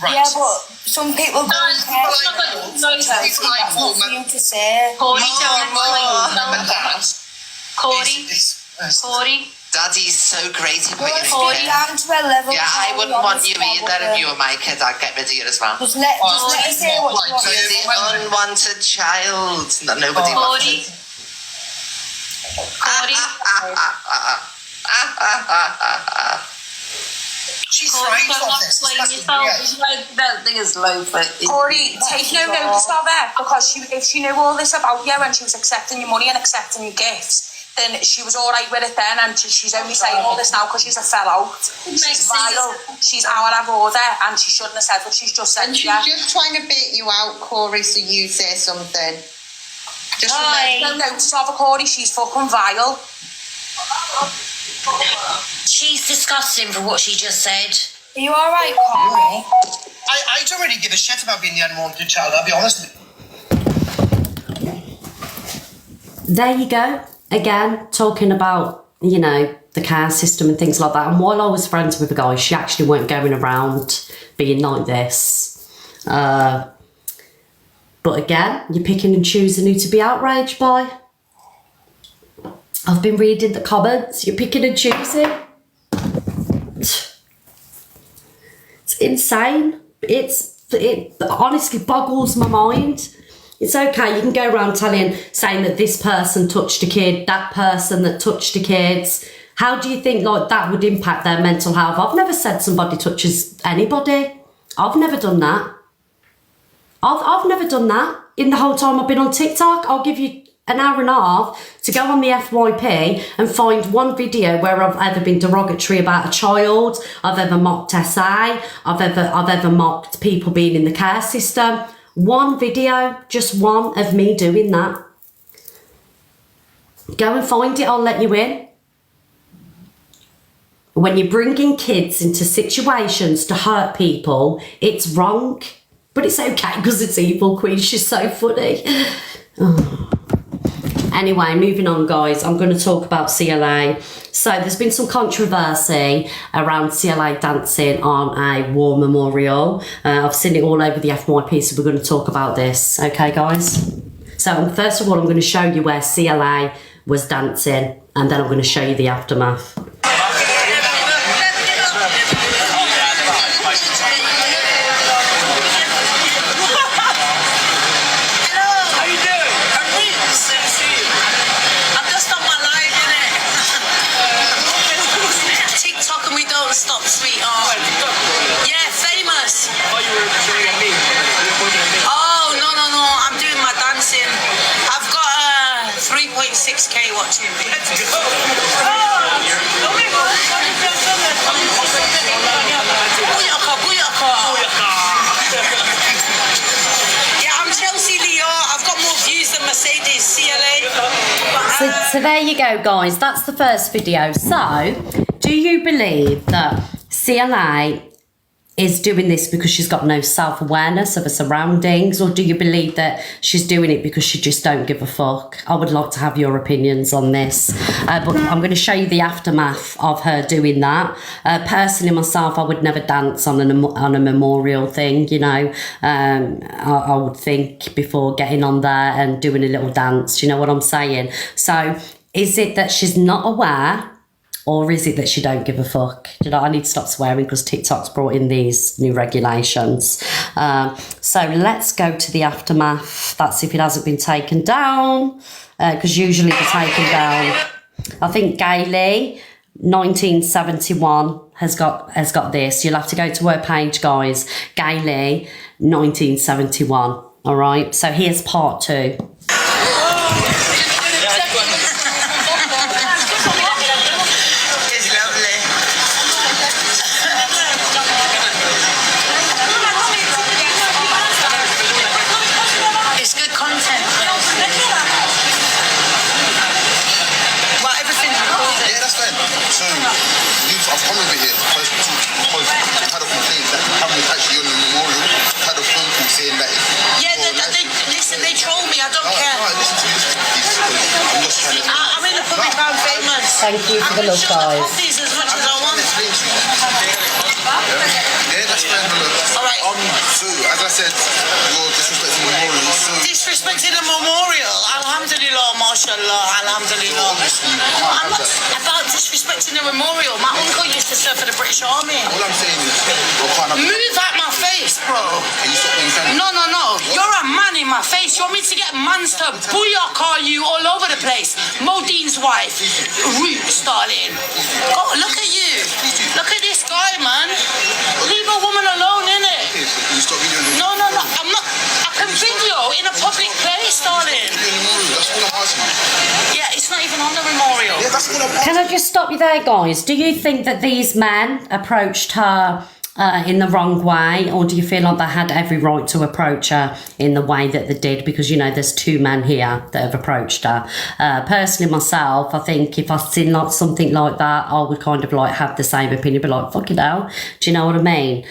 Right. Yeah, but some people don't care. People like nothing to say. Mum and Dad Corey. Corey. Daddy's so great at putting Let's get down to a level. Yeah, I wouldn't want you either if you were my kid. I'd get rid of you as well. Just let us hear what you want. You're the unwanted child that nobody wanted. Corey. She's Corey, don't explain yourself. That thing is low, but Corey, take no notice of her, because if she knew all this about you and she was accepting your money and accepting your gifts, then she was all right with it then, and she's only saying all this now because she's a fell out. She's vile. She's out of order, and she shouldn't have said what she's just said. And she's just trying to bait you out, Corey, so you say something. Just no notice of her, Corey. She's fucking vile. She's disgusting for what she just said. Are you all right, Corey? I don't really give a shit about being the unwanted child, I'll be honest with you. There you go. Again, talking about, you know, the caste system and things like that. And while I was friends with a guy, she actually weren't going around being like this. But again, you're picking and choosing who to be outraged by. I've been reading the comments. You're picking and choosing. It's insane. It honestly boggles my mind. It's okay, you can go around saying that this person touched a kid, that person that touched the kids. How do you think like that would impact their mental health? I've never said somebody touches anybody. I've never done that. I've never done that. In the whole time I've been on TikTok, I'll give you an hour and a half to go on the FYP and find one video where I've ever been derogatory about a child, I've ever mocked SA, I've ever mocked people being in the care system. One video, just one of me doing that. Go and find it, I'll let you in. When you're bringing kids into situations to hurt people, it's wrong. But it's okay because it's Evil Queen, she's so funny. Oh. Anyway, moving on, guys. I'm going to talk about CLA. So there's been some controversy around CLA dancing on a war memorial. I've seen it all over the FYP, so we're going to talk about this. Okay, guys? So first of all, I'm going to show you where CLA was dancing, and then I'm going to show you the aftermath. watching me. Let's go. Yeah, I'm Chelsea Leo. I've got more views than Mercedes CLA. So there you go, guys. That's the first video. So, do you believe that CLA is doing this because she's got no self-awareness of her surroundings, or do you believe that she's doing it because she just don't give a fuck? I would like to have your opinions on this, but I'm going to show you the aftermath of her doing that. Personally, myself, I would never dance on a memorial thing, you know. I would think before getting on there and doing a little dance, you know what I'm saying? So is it that she's not aware, or is it that she don't give a fuck? You know, I need to stop swearing because TikTok's brought in these new regulations. So let's go to the aftermath. That's if it hasn't been taken down, because usually they're taken down. I think Gailey, 1971, has got this. You'll have to go to her page, guys. Gailey, 1971. All right. So here's part 2. Thank you for the love, guys. As much as I want. Yeah, that's fair. All right. So, as I said, you're disrespecting the memorial. Disrespecting the memorial? Alhamdulillah, mashallah. mashallah, alhamdulillah. I'm not about disrespecting the memorial. My uncle used to serve for the British Army. All I'm saying is, move out my face, bro. No. You're a man in my face. You want me to get mans to booyah you all over the place? Modine's wife. Roots, darling. Oh, look at you. Look at this guy, man. Leave a woman alone, innit? No. I'm not. I can video in a public place, darling. Yeah, it's not even on the memorial. Can I just stop you there, guys? Do you think that these men approached her in the wrong way, or do you feel like they had every right to approach her in the way that they did? Because, you know, there's two men here that have approached her. Personally, myself, I think if I'd seen like something like that, I would kind of like have the same opinion, but like, fucking hell, do you know what I mean?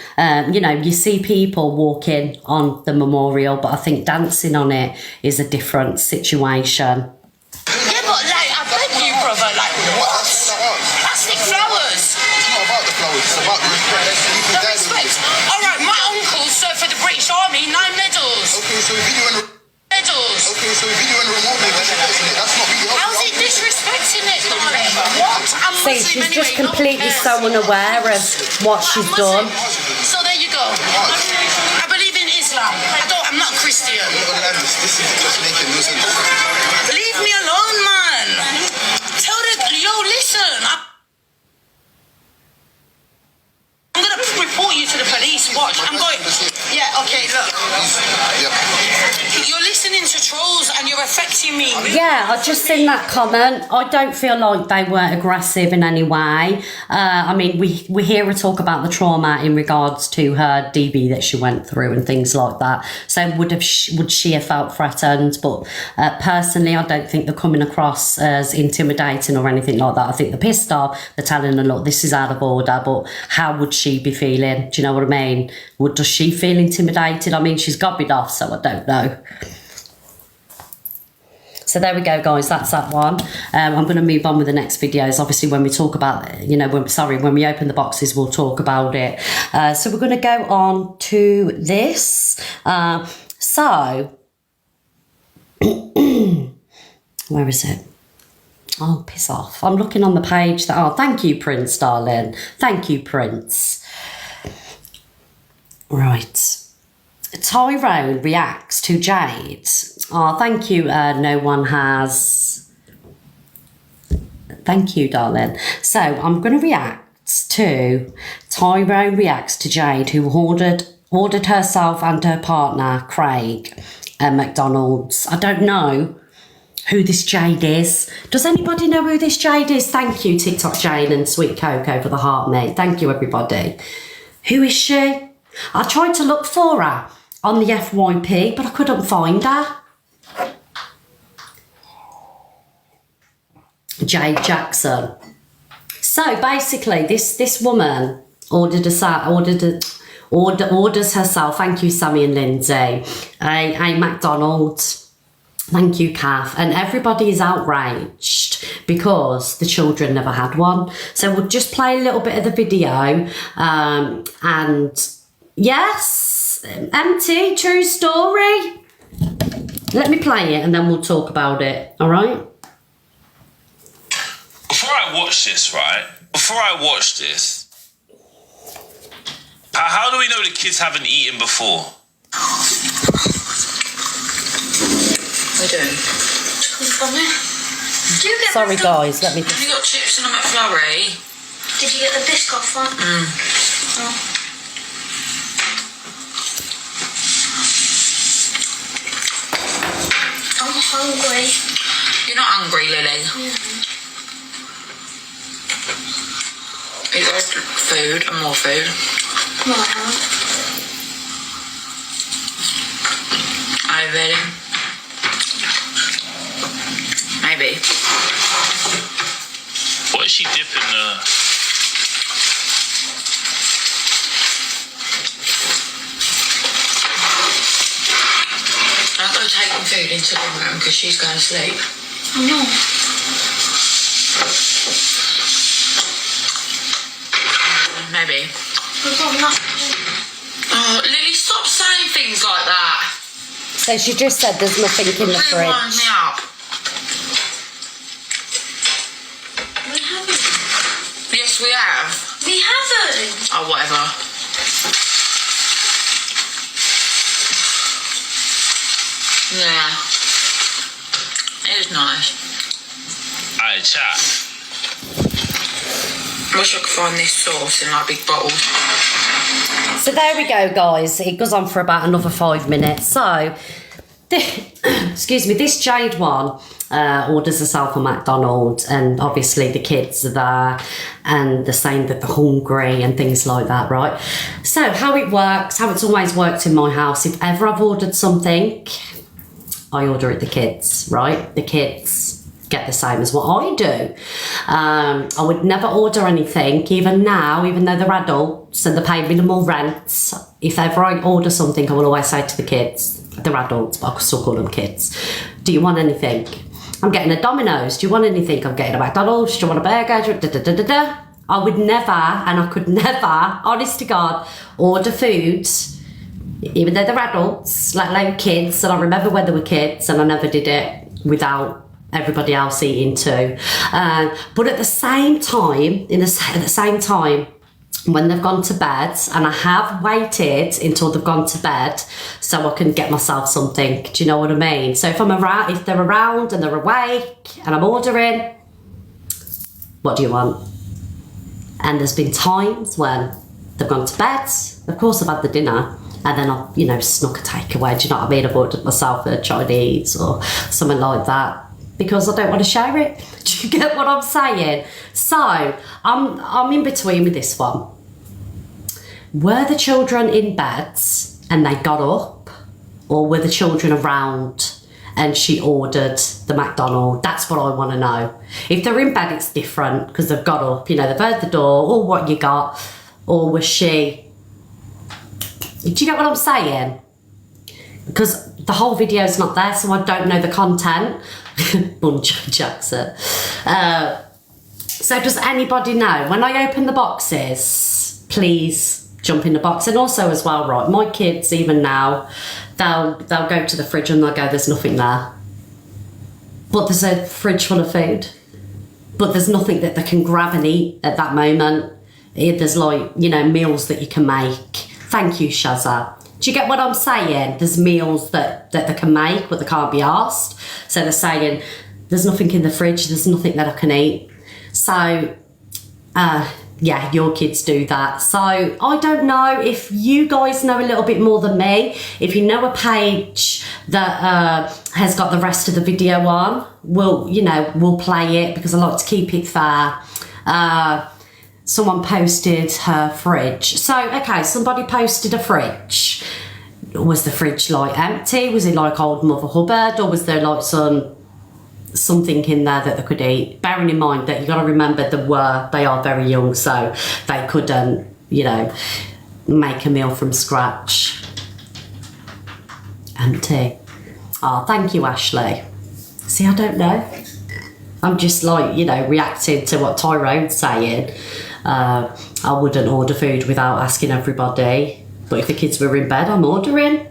You know, you see people walking on the memorial, but I think dancing on it is a different situation. Yeah, but like, I beg you, brother, like, what? Plastic flowers. It's not about the flowers, it's about the respect. All right, my uncle served for the British Army, 9 medals. Okay, so if you do medals. Okay, so if you do a memorial, that's not really helpful. How's it disrespecting it, darling? What? I'm See, Muslim she's anyway, just completely so unaware of what she's done. So there you go. I believe in Islam. I'm not Christian. This is just making no sense. Leave me alone, man. Tell listen. I'm going to report you to the police. Watch. I'm going. Yeah, okay, look. You're listening to trolls and you're affecting me. Yeah, I just seen that comment. I don't feel like they were aggressive in any way. I mean, we hear her talk about the trauma in regards to her DB that she went through and things like that. So would she have felt threatened? But personally, I don't think they're coming across as intimidating or anything like that. I think they're pissed off. They're telling her, look, this is out of order. But how would she be feeling? Do you know what I mean? Does she feel intimidated? I mean, she's gobbled off, so I don't know. So there we go, guys. That's that one. I'm going to move on with the next videos. Obviously, when we talk about, you know, when we open the boxes, we'll talk about it. So we're going to go on to this. So, where is it? Oh, piss off. I'm looking on the page that, oh, thank you, Prince, darling. Thank you, Prince. Right. Tyrone reacts to Jade. Oh, thank you. No one has. Thank you, darling. So I'm going to react to Tyrone reacts to Jade, who ordered herself and her partner, Craig, at McDonald's. I don't know who this Jade is. Does anybody know who this Jade is? Thank you, TikTok Jane and Sweet Coco, for the heart, mate. Thank you, everybody. Who is she? I tried to look for her on the FYP, but I couldn't find her. Jade Jackson. So basically, this woman orders herself. Thank you, Sammy and Lindsay. A McDonald's. Thank you, Kath. And everybody is outraged because the children never had one. So we'll just play a little bit of the video. And yes, empty, true story. Let me play it and then we'll talk about it. All right? Before I watch this, how do we know the kids haven't eaten before? I don't. Sorry, guys. Let me. Have you got chips and a McFlurry? Did you get the Biscoff one? Oh. I'm hungry. You're not hungry, Lily. Eat food and more food. Are you ready? Maybe. What is she dipping the... Don't go taking food into the room because she's going to sleep. Oh no. Maybe. We've got nothing. Oh, Lily, stop saying things like that. So she just said there's nothing in the fridge. Wind me up. Oh, whatever. Yeah. It was nice. Alright, chat. I wish I could find this sauce in like big bottles. So there we go, guys. It goes on for about another 5 minutes. So, excuse me, this Jade one orders herself a McDonald, and obviously the kids are there and they're saying that they're hungry and things like that, right? So how it works, how it's always worked in my house, if ever I've ordered something, I order it the kids, right? The kids get the same as what I do. I would never order anything, even now, even though they're adults and they pay minimal rent. If ever I order something, I will always say to the kids, they're adults, but I still call them kids, do you want anything? I'm getting a Domino's. Do you want anything? I'm getting a McDonald's. Do you want a burger? I would never, and I could never, honest to God, order food, even though they're adults, like kids, and I remember when they were kids, and I never did it without everybody else eating too. But at the same time, when they've gone to bed, and I have waited until they've gone to bed so I can get myself something, do you know what I mean? So if they're around and they're awake and I'm ordering, what do you want? And there's been times when they've gone to bed, of course I've had the dinner, and then I've, snuck a takeaway, do you know what I mean? I've ordered myself a Chinese or something like that, because I don't want to share it. Do you get what I'm saying? So I'm in between with this one. Were the children in bed and they got up, or were the children around and she ordered the McDonald? That's what I want to know. If they're in bed, it's different because they've got up, they've heard the door, or what you got, or was she? Do you get what I'm saying? Because the whole video is not there, so I don't know the content. Bunch of Jackson. So does anybody know? When I open the boxes, please jump in the box. And also as well, right, my kids, even now, they'll go to the fridge and they'll go, there's nothing there. But there's a fridge full of food. But there's nothing that they can grab and eat at that moment. There's meals that you can make. Thank you, Shazza. Do you get what I'm saying? There's meals that they can make, but they can't be asked. So they're saying, there's nothing in the fridge, there's nothing that I can eat. So, yeah, your kids do that. So I don't know if you guys know a little bit more than me. If you know a page that has got the rest of the video on, we'll play it, because I like to keep it fair. Someone posted her fridge. So, okay, somebody posted a fridge. Was the fridge empty? Was it like old Mother Hubbard, or was there something in there that they could eat? Bearing in mind that you got to remember they are very young, so they couldn't, make a meal from scratch. Empty. Oh, thank you, Ashley. See, I don't know. I'm just reacting to what Tyrone's saying. I wouldn't order food without asking everybody. But if the kids were in bed, I'm ordering.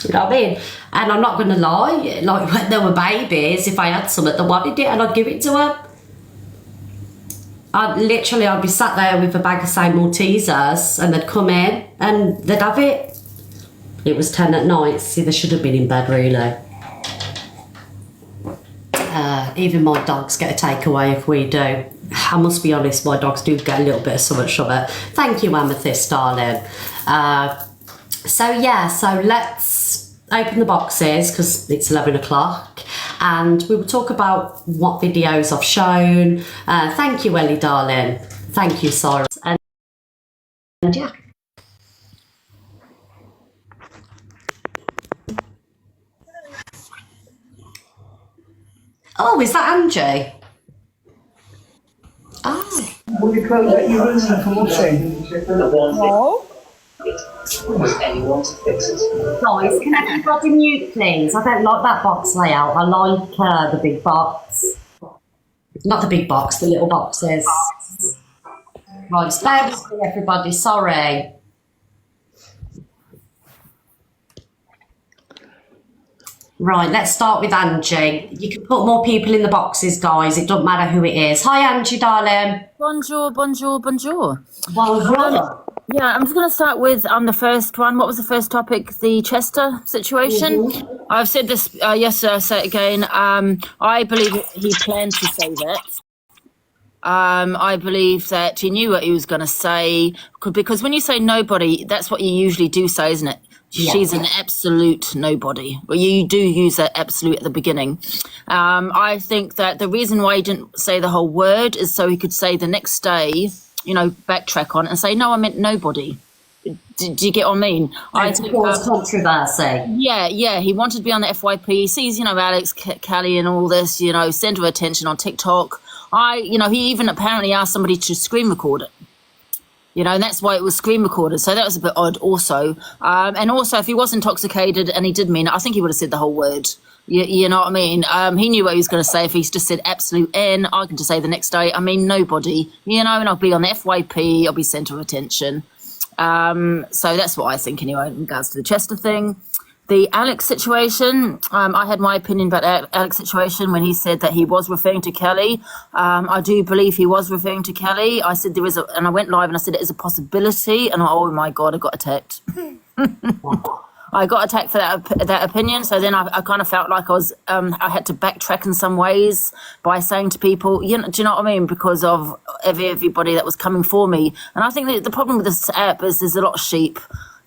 You know what I mean? And I'm not going to lie, when they were babies, if I had something, they wanted it, and I'd give it to them. I'd be sat there with a bag of St. Maltesers, and they'd come in and they'd have it. It was 10 at night. See, they should have been in bed, really. Even my dogs get a takeaway if we do. I must be honest, my dogs do get a little bit of so much of it. Thank you, Amethyst, darling. So let's open the boxes, because it's 11 o'clock, and we will talk about what videos I've shown. Thank you, Ellie, darling. Thank you, Cyrus. And yeah. Oh, is that Angie? Oh. Will you close that your room for washing? No. Guys, can everybody mute, please? I don't like that box layout. I like the big box. Not the big box, the little boxes. Right, spare with me, everybody. Sorry. Right, let's start with Angie. You can put more people in the boxes, guys. It doesn't matter who it is. Hi, Angie, darling. Bonjour, bonjour, bonjour. Bonjour. Yeah, I'm just going to start with the first one. What was the first topic? The Chester situation. I've said this yesterday, I'll say it again. I believe he planned to say that. I believe that he knew what he was going to say, because when you say nobody, that's what you usually do say, isn't it? Yeah. She's an absolute nobody. Well, you do use that absolute at the beginning. I think that the reason why he didn't say the whole word is so he could say the next day, backtrack on it and say, no, I meant nobody. Do you get what I mean? I think controversy. Yeah. He wanted to be on the FYP. He sees, Alex, Kelly and all this, centre of attention on TikTok. He even apparently asked somebody to screen record it. And that's why it was screen recorded. So that was a bit odd also. And also, if he was intoxicated and he did mean it, I think he would have said the whole word. You know what I mean? He knew what he was going to say. If he's just said absolute N, I can just say the next day, I mean nobody. And I'll be on the FYP, I'll be centre of attention. So that's what I think anyway in regards to the Chester thing. The Alex situation, I had my opinion about Alex situation when he said that he was referring to Kelly. I do believe he was referring to Kelly. I said and I went live and I said it is a possibility. And oh my God, I got attacked. I got attacked for that opinion. So then I kind of felt like I had to backtrack in some ways by saying to people, do you know what I mean? Because of everybody that was coming for me. And I think that the problem with this app is there's a lot of sheep.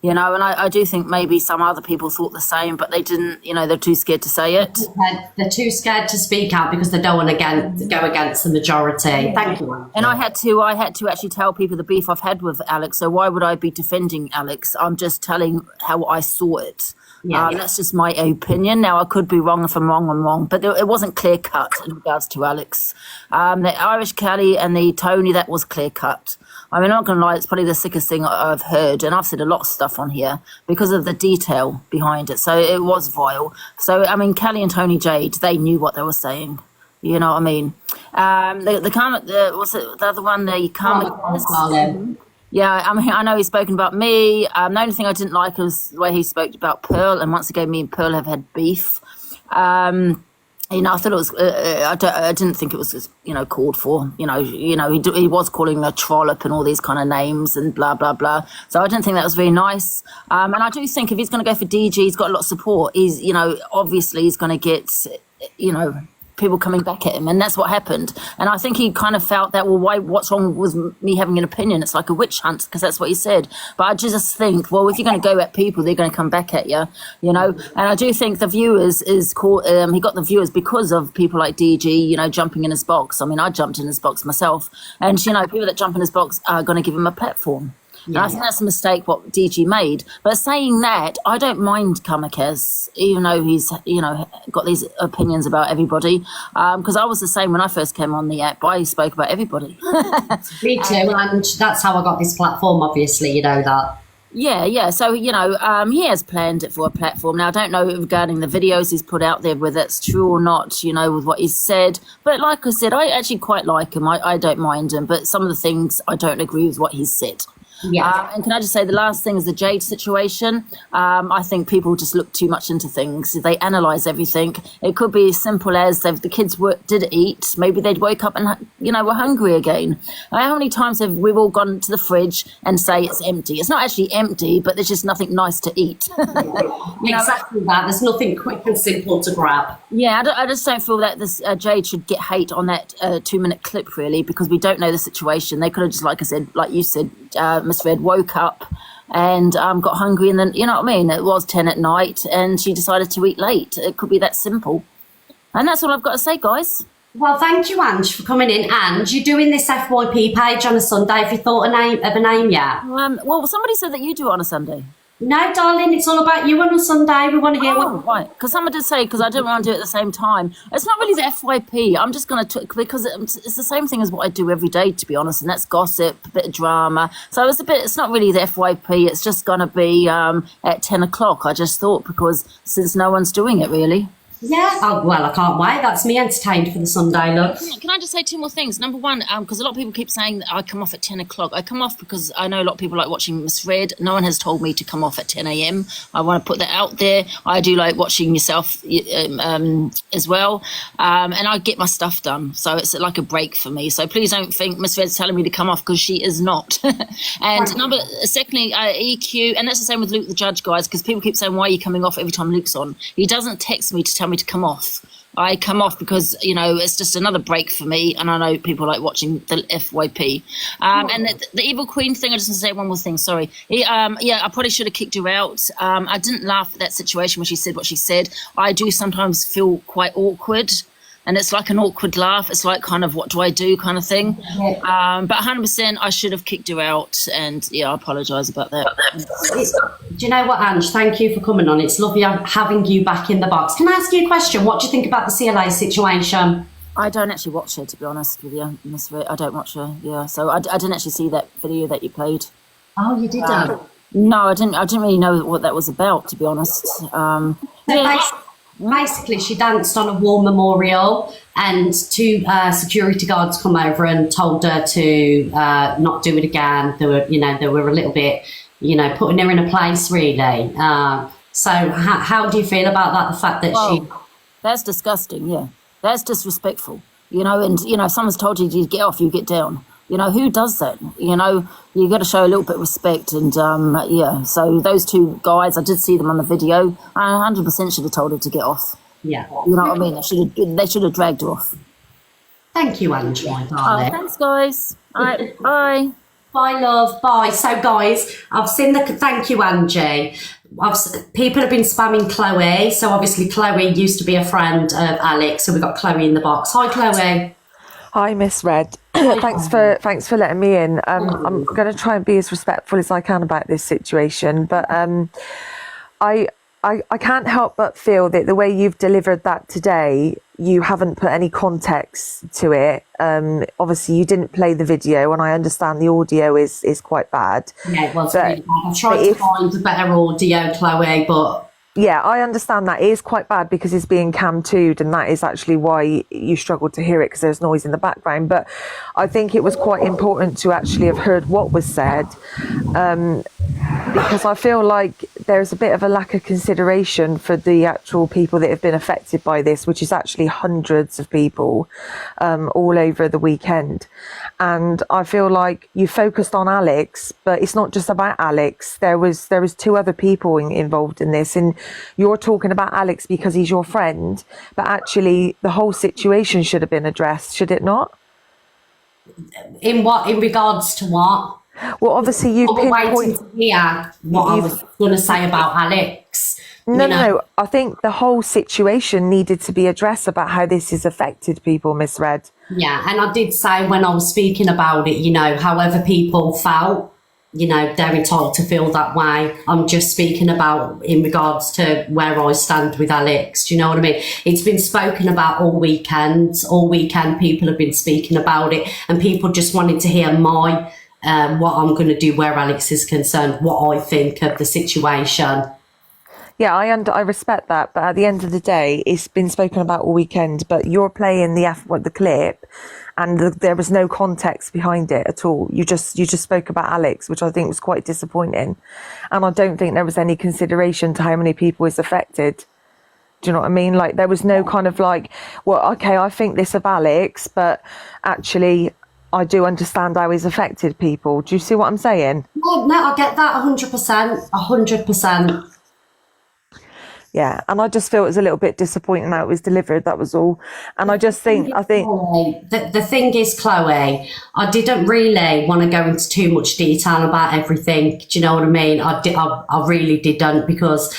And I do think maybe some other people thought the same, but they didn't, they're too scared to say it. They're too scared to speak out because they don't want to go against the majority. Thank you. And I had to actually tell people the beef I've had with Alex. So why would I be defending Alex? I'm just telling how I saw it. Yeah. That's just my opinion. Now, I could be wrong. If I'm wrong, I'm wrong. But it wasn't clear cut in regards to Alex. The Irish Kelly and the Tony, that was clear cut. I mean, I'm not going to lie, it's probably the sickest thing I've heard. And I've said a lot of stuff on here because of the detail behind it. So it was vile. So, I mean, Kelly and Tony Jade, they knew what they were saying. You know what I mean? What's it, the other one? The Karma. Yeah, I mean, I know he's spoken about me. The only thing I didn't like was the way he spoke about Pearl. And once again, me and Pearl have had beef. I thought it was. I didn't think it was, called for. He was calling her trollop and all these kind of names and blah blah blah. So I didn't think that was very nice. And I do think if he's going to go for DG, he's got a lot of support. He's, obviously he's going to get, people coming back at him, and that's what happened. And I think he kind of felt that, well, what's wrong with me having an opinion? It's like a witch hunt, because that's what he said. But I just think, well, if you're going to go at people, they're going to come back at you, And I do think the viewers he got the viewers because of people like DG, jumping in his box. I mean, I jumped in his box myself, and people that jump in his box are going to give him a platform. Yeah. And I think that's a mistake what DG made. But saying that, I don't mind Kamikaze, even though he's, got these opinions about everybody. Because I was the same when I first came on the app. I spoke about everybody. Me too, and that's how I got this platform, obviously, you know that. Yeah. So, he has planned it for a platform. Now, I don't know regarding the videos he's put out there, whether that's true or not, with what he's said. But like I said, I actually quite like him. I don't mind him. But some of the things I don't agree with what he's said. Yeah. And can I just say the last thing is the Jade situation. I think people just look too much into things. They analyse everything. It could be as simple as if the kids did eat, maybe they'd woke up and, were hungry again. How many times have we all gone to the fridge and say it's empty? It's not actually empty, but there's just nothing nice to eat. Exactly that. There's nothing quick and simple to grab. Yeah, I just don't feel that this Jade should get hate on that 2-minute clip, really, because we don't know the situation. They could have just, like I said, like you said, Miss Red woke up and got hungry, and then, you know what I mean, it was 10 at night and she decided to eat late. It could be that simple. And that's all I've got to say, guys. Well, thank you, Ange, for coming in. And you're doing this FYP page on a Sunday. Have you thought of a name yet? Well, somebody said that you do it on a Sunday. No, darling, it's all about you on a Sunday. We want to hear right. Because someone did say, because I didn't want to do it at the same time. It's not really the FYP. I'm just going to, because it's the same thing as what I do every day, to be honest, and that's gossip, a bit of drama. So it's not really the FYP. It's just going to be at 10 o'clock, I just thought, because since no one's doing it, really. Yeah. Oh, well, I can't wait. That's me entertained for the Sunday, look. Can I just say two more things? Number one, because a lot of people keep saying that I come off at 10 o'clock. I come off because I know a lot of people like watching Miss Red. No one has told me to come off at 10 a.m. I want to put that out there. I do like watching yourself as well. And I get my stuff done. So it's like a break for me. So please don't think Miss Red's telling me to come off, because she is not. And secondly, EQ, and that's the same with Luke the Judge, guys, because people keep saying, why are you coming off every time Luke's on? He doesn't text me to tell me to come off. I come off because, it's just another break for me, and I know people like watching the FYP. And the Evil Queen thing, I just want to say one more thing, sorry. I probably should have kicked her out. I didn't laugh at that situation when she said what she said. I do sometimes feel quite awkward, and it's like an awkward laugh. It's like kind of, what do I do kind of thing. But 100% I should have kicked her out, and I apologise about that. Do you know what, Ange? Thank you for coming on. It's lovely having you back in the box. Can I ask you a question? What do you think about the CLA situation? I don't actually watch her, to be honest with you, Miss Ray. I don't watch her, so I didn't actually see that video that you played. Oh, you didn't? No, I didn't really know what that was about, to be honest. Basically, she danced on a war memorial, and two security guards come over and told her to not do it again. They were a little bit, putting her in a place, really. So how do you feel about that? The fact that that's disgusting. Yeah, that's disrespectful. And if someone's told you to get off, you get down. Who does that? You got to show a little bit of respect. And so those two guys, I did see them on the video. I 100% should have told her to get off. Yeah. You know what I mean? They should have dragged her off. Thank you, Angie, my darling. Thanks, guys. All right, bye. Bye, love. Bye. So, guys, I've seen thank you, Angie. People have been spamming Chloe. So, obviously, Chloe used to be a friend of Alex. So, we've got Chloe in the box. Hi, Chloe. Hi, Miss Red. Thanks for letting me in. I'm going to try and be as respectful as I can about this situation, but I can't help but feel that the way you've delivered that today, you haven't put any context to it. Obviously, you didn't play the video, and I understand the audio is quite bad. Yeah, it was really bad. I've tried to find a better audio, Chloe, but... Yeah, I understand that. It is quite bad because it's being cam 2'd, and that is actually why you struggled to hear it, because there's noise in the background. But I think it was quite important to actually have heard what was said, because I feel like there's a bit of a lack of consideration for the actual people that have been affected by this, which is actually hundreds of people all over the weekend. And I feel like you focused on Alex, but it's not just about Alex. There was two other people involved in this, and you're talking about Alex because he's your friend, but actually the whole situation should have been addressed, should it not? In regards to what? Well, obviously you pinpointed here what I was going to say about Alex. No, I think the whole situation needed to be addressed about how this has affected people, Miss Red. Yeah, and I did say when I was speaking about it, however people felt, they're entitled to feel that way. I'm just speaking about in regards to where I stand with Alex. Do you know what I mean? It's been spoken about all weekend. All weekend people have been speaking about it, and people just wanted to hear my what I'm going to do where Alex is concerned, what I think of the situation. Yeah, I respect that, but at the end of the day, it's been spoken about all weekend. But you're playing the clip, and there was no context behind it at all. You just spoke about Alex, which I think was quite disappointing, and I don't think there was any consideration to how many people is affected. Do you know what I mean? Like, there was no kind of like, well, okay, I think this of Alex, but actually, I do understand how he's affected people. Do you see what I'm saying? No, I get that 100%, 100%. Yeah, and I just feel it was a little bit disappointing how it was delivered, that was all. And I think... The thing is, Chloe, I didn't really want to go into too much detail about everything. Do you know what I mean? I really didn't, because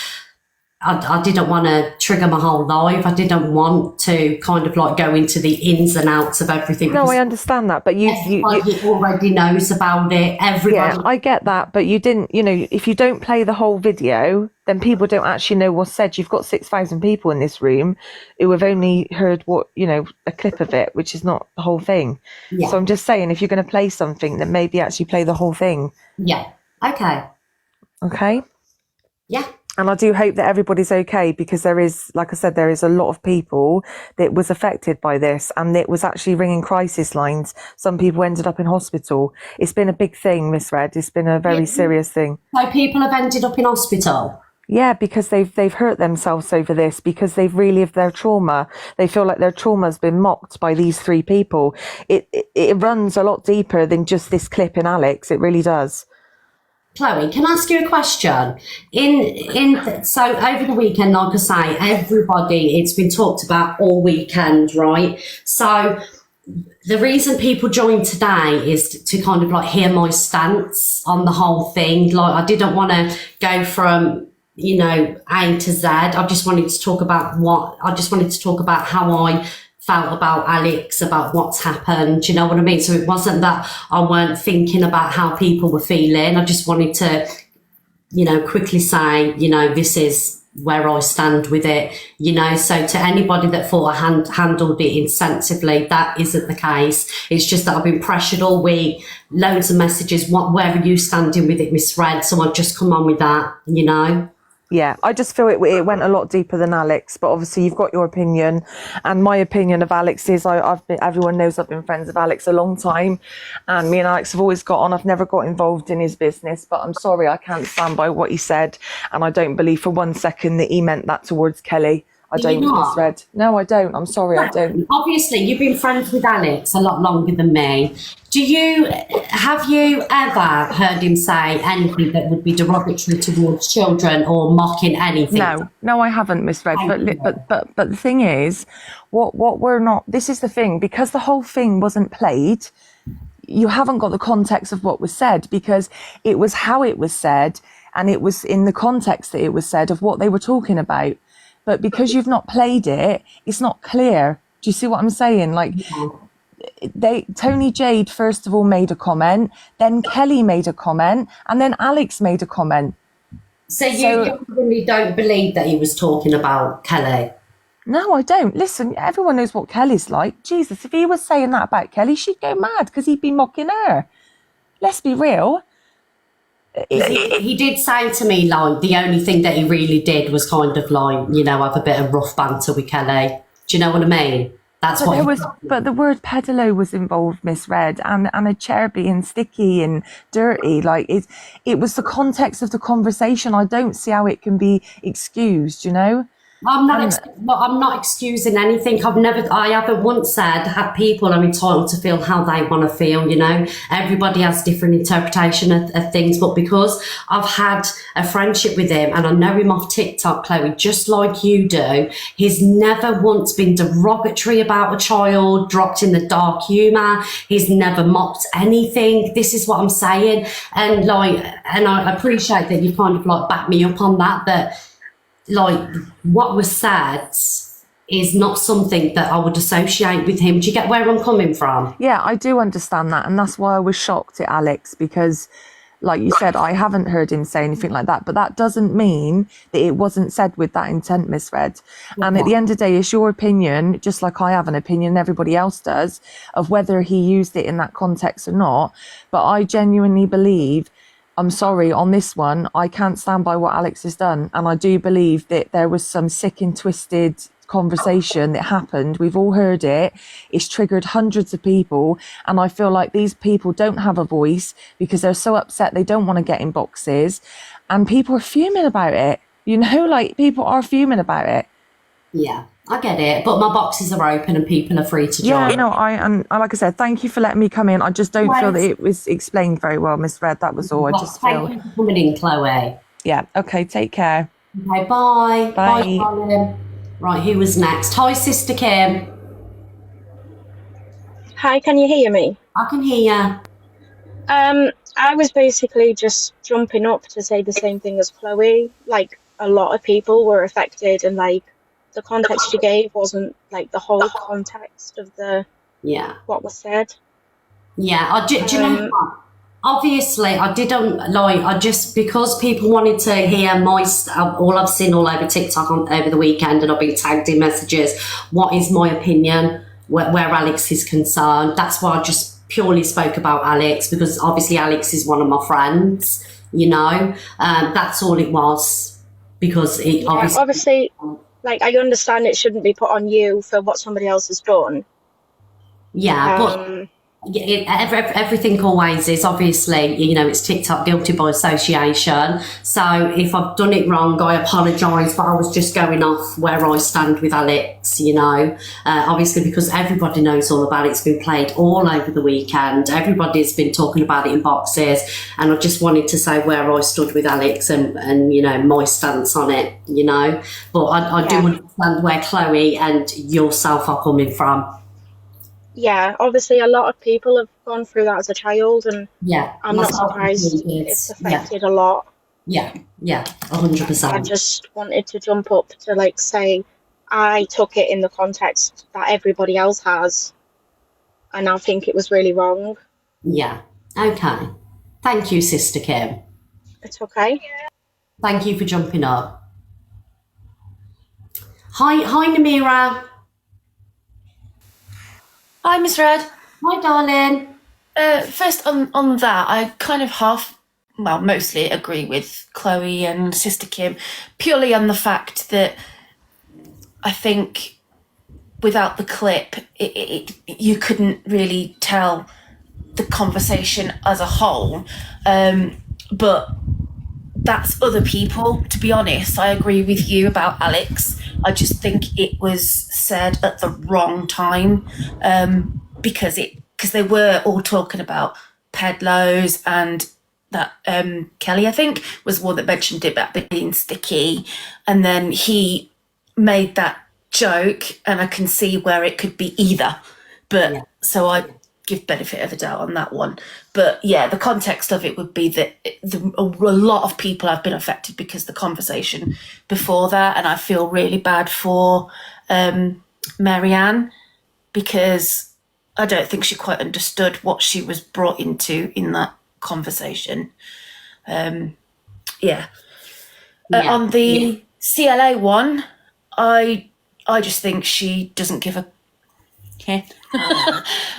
I didn't want to trigger my whole life. I didn't want to kind of like go into the ins and outs of everything. No, I understand that, but you already knows about it. Everybody. Yeah, I get that, but you didn't. If you don't play the whole video, then people don't actually know what's said. You've got 6,000 people in this room who have only heard a clip of it, which is not the whole thing. Yeah. So I'm just saying, if you're going to play something, then maybe actually play the whole thing. Yeah. Okay. Okay. Yeah. And I do hope that everybody's okay, because there is, like I said, there is a lot of people that was affected by this, and it was actually ringing crisis lines. Some people ended up in hospital. It's been a big thing, Miss Red. It's been a very serious thing. So people have ended up in hospital? Yeah, because they've hurt themselves over this, because they've relived their trauma. They feel like their trauma has been mocked by these three people. It runs a lot deeper than just this clip in Alex. It really does. Chloe, can I ask you a question? So over the weekend, like I say, everybody, it's been talked about all weekend, right? So the reason people joined today is to kind of like hear my stance on the whole thing. Like, I didn't want to go from, you know, A to Z. I just wanted to talk about how I felt about Alex, about what's happened. Do you know what I mean? So it wasn't that I weren't thinking about how people were feeling. I just wanted to, you know, quickly say, you know, this is where I stand with it, you know. So to anybody that thought I handled it insensitively, that isn't the case. It's just that I've been pressured all week, loads of messages, where are you standing with it, Miss Red? So I've just come on with that, you know. Yeah, I just feel it went a lot deeper than Alex, but obviously you've got your opinion, and my opinion of Alex is everyone knows I've been friends with Alex a long time, and me and Alex have always got on. I've never got involved in his business, but I'm sorry, I can't stand by what he said, and I don't believe for 1 second that he meant that towards Kelly. I don't, Miss Red. No, I don't. I'm sorry, I don't. Obviously, you've been friends with Alex a lot longer than me. Have you ever heard him say anything that would be derogatory towards children or mocking anything? No, I haven't, Miss Red. But the thing is, what we're not. This is the thing, because the whole thing wasn't played. You haven't got the context of what was said, because it was how it was said, and it was in the context that it was said of what they were talking about. But because you've not played it, it's not clear. Do you see what I'm saying? Like, Tony Jade, first of all, made a comment, then Kelly made a comment, and then Alex made a comment. So you really don't believe that he was talking about Kelly? No, I don't. Listen, everyone knows what Kelly's like. Jesus, if he was saying that about Kelly, she'd go mad, because he'd be mocking her. Let's be real. He did say to me, like, the only thing that he really did was kind of like, you know, have a bit of rough banter with Kelly. Do you know what I mean? That's but what. But the word pedalo was involved, Miss Red, and a chair being sticky and dirty. Like, it was the context of the conversation. I don't see how it can be excused. You know. I'm not excusing anything. I haven't once said people are entitled to feel how they want to feel, you know. Everybody has different interpretation of things, but because I've had a friendship with him and I know him off TikTok, Chloe, just like you do, he's never once been derogatory about a child, dropped in the dark humour, he's never mocked anything. This is what I'm saying. And I appreciate that you kind of like back me up on that like, what was said is not something that I would associate with him. Do you get where I'm coming from? Yeah, I do understand that. And that's why I was shocked at Alex, because, like you said, I haven't heard him say anything like that. But that doesn't mean that it wasn't said with that intent, Miss Red. And at the end of the day, it's your opinion, just like I have an opinion, everybody else does, of whether he used it in that context or not. But I genuinely believe, I'm sorry, on this one, I can't stand by what Alex has done. And I do believe that there was some sick and twisted conversation that happened. We've all heard it. It's triggered hundreds of people. And I feel like these people don't have a voice because they're so upset they don't want to get in boxes. And people are fuming about it. You know, like, people are fuming about it. Yeah. I get it, but my boxes are open and people are free to join. Yeah, no, and like I said, thank you for letting me come in. I just don't feel that it was explained very well, Miss Red. That was all. Thank you for coming in, Chloe. Yeah, okay, take care. Okay, bye. Bye. Bye. Right, who was next? Hi, Sister Kim. Hi, can you hear me? I can hear you. I was basically just jumping up to say the same thing as Chloe. Like, a lot of people were affected, and like, the context you gave wasn't like the whole context of what was said. Yeah, do you know what? Obviously, I didn't because people wanted to hear all I've seen all over TikTok over the weekend, and I've been tagged in messages. What is my opinion where Alex is concerned? That's why I just purely spoke about Alex, because obviously Alex is one of my friends, you know. That's all it was. because it obviously, like, I understand it shouldn't be put on you for what somebody else has done. Yeah, but everything always is, obviously, you know, it's TikTok guilty by association. So if I've done it wrong, I apologise, but I was just going off where I stand with Alex, you know, obviously because everybody knows all about it. It's been played all over the weekend. Everybody's been talking about it in boxes, and I just wanted to say where I stood with Alex and you know, my stance on it, you know. But I do understand where Chloe and yourself are coming from. Yeah, obviously a lot of people have gone through that as a child, and I'm not myself surprised included. it's affected a lot. Yeah, 100%. I just wanted to jump up to, like, say I took it in the context that everybody else has, and I think it was really wrong. Yeah, okay. Thank you, Sister Kim. It's okay. Thank you for jumping up. Hi, Namira. Hi, Miss Red. Hi, darling. First, on that, I kind of mostly agree with Chloe and Sister Kim, purely on the fact that I think without the clip, you couldn't really tell the conversation as a whole. But that's other people, to be honest. I agree with you about Alex. I just think it was said at the wrong time, because they were all talking about pedlos, and that Kelly, I think, was one that mentioned it about being sticky, and then he made that joke, and I can see where it could be either. But so I give benefit of the doubt on that one. But yeah, the context of it would be that a lot of people have been affected because the conversation before that, and I feel really bad for Marianne, because I don't think she quite understood what she was brought into in that conversation. On the CLA one, I just think she doesn't give a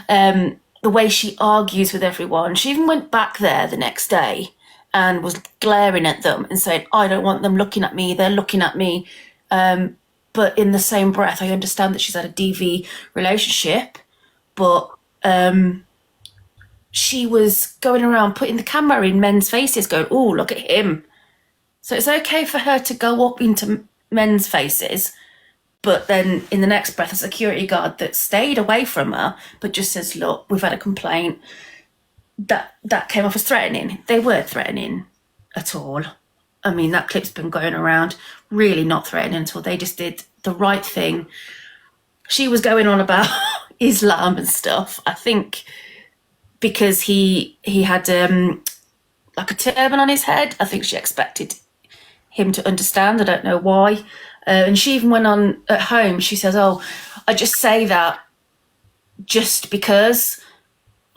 the way she argues with everyone. She even went back there the next day and was glaring at them and saying, I don't want them looking at me, they're looking at me. But in the same breath, I understand that she's had a DV relationship, but she was going around putting the camera in men's faces going, oh, look at him. So it's okay for her to go up into men's faces, but then in the next breath, a security guard that stayed away from her, but just says, look, we've had a complaint. That came off as threatening. They weren't threatening at all. I mean, that clip's been going around, really not threatening at all. They just did the right thing. She was going on about Islam and stuff, I think, because he had like a turban on his head. I think she expected him to understand. I don't know why. And she even went on at home. She says, oh, I just say that just because.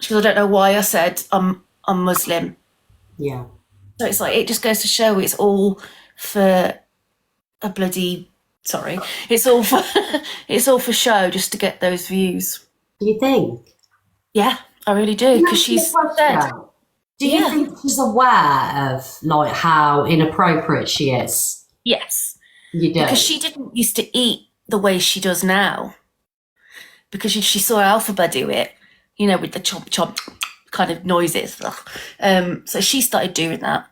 She goes, I don't know why I said I'm Muslim. Yeah. So it's like, it just goes to show it's all for a bloody, sorry, it's all for show, just to get those views. Do you think? Yeah, I really do, because she's dead. Do you think she's aware of, like, how inappropriate she is? Yes. You do? Because she didn't used to eat the way she does now. Because she saw Alphaba do it, you know, with the chomp chomp kind of noises. So she started doing that.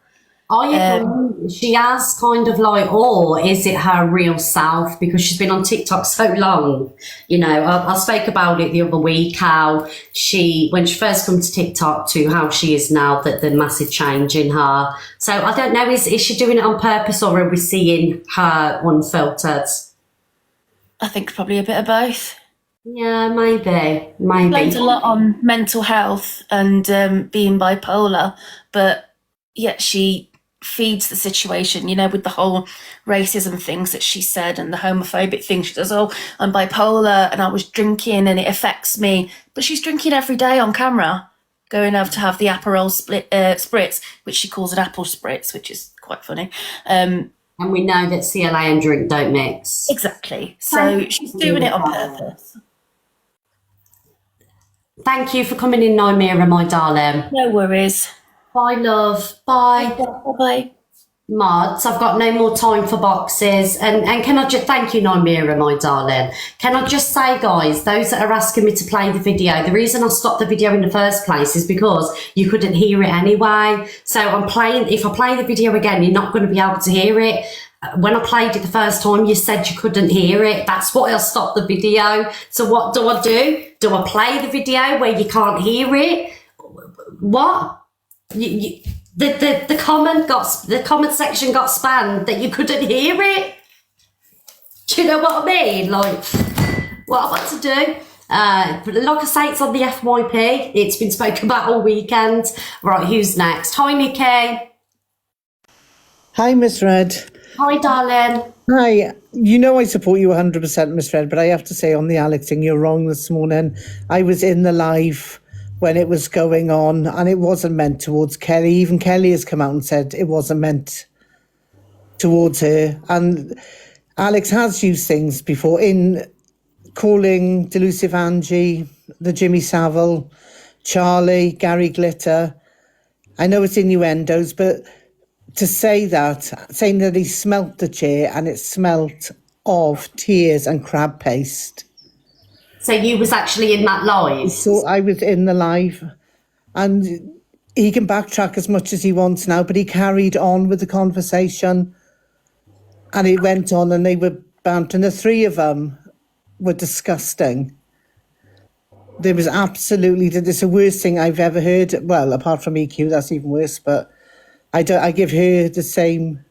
I agree. She has kind of like, or is it her real self? Because she's been on TikTok so long. You know, I spoke about it the other week, how when she first came to TikTok to how she is now, that the massive change in her. So I don't know, is she doing it on purpose, or are we seeing her unfiltered? I think probably a bit of both. Yeah, maybe. Blames a lot on mental health and being bipolar, but yet she feeds the situation, you know, with the whole racism things that she said and the homophobic thing. She says, oh, I'm bipolar and I was drinking and it affects me. But she's drinking every day on camera, going over to have the Aperol spritz, which she calls an apple spritz, which is quite funny. And we know that CLA and drink don't mix. Exactly. So she's doing it on purpose. Thank you for coming in, Naimira, my darling. No worries. Bye, love. Bye. Bye-bye. Mods, I've got no more time for boxes. And can I just thank you, Naimira, my darling. Can I just say, guys, those that are asking me to play the video, the reason I stopped the video in the first place is because you couldn't hear it anyway. So if I play the video again, you're not going to be able to hear it. When I played it the first time, you said you couldn't hear it. That's why I stopped the video. So what do I do? Do I play the video where you can't hear it? What? The comment section got spammed that you couldn't hear it. Do you know what I mean? Like, what I've got to do? Like I say, it's on the FYP. It's been spoken about all weekend. Right, who's next? Hi, Nikki. Hi, Miss Red. Hi, darling. Hi. You know I support you 100%, Miss Red, but I have to say on the Alex thing, you're wrong this morning. I was in the live when it was going on, and it wasn't meant towards Kelly. Even Kelly has come out and said it wasn't meant towards her. And Alex has used things before in calling Delusive Angie, the Jimmy Savile, Charlie, Gary Glitter. I know it's innuendos, but to say that, saying that he smelt the chair and it smelt of tears and crab paste. So you was actually in that live? So I was in the live, and he can backtrack as much as he wants now, but he carried on with the conversation, and it went on, and they were bantering. The three of them were disgusting. There was absolutely, it's the worst thing I've ever heard. Well, apart from EQ, that's even worse, but I give her the same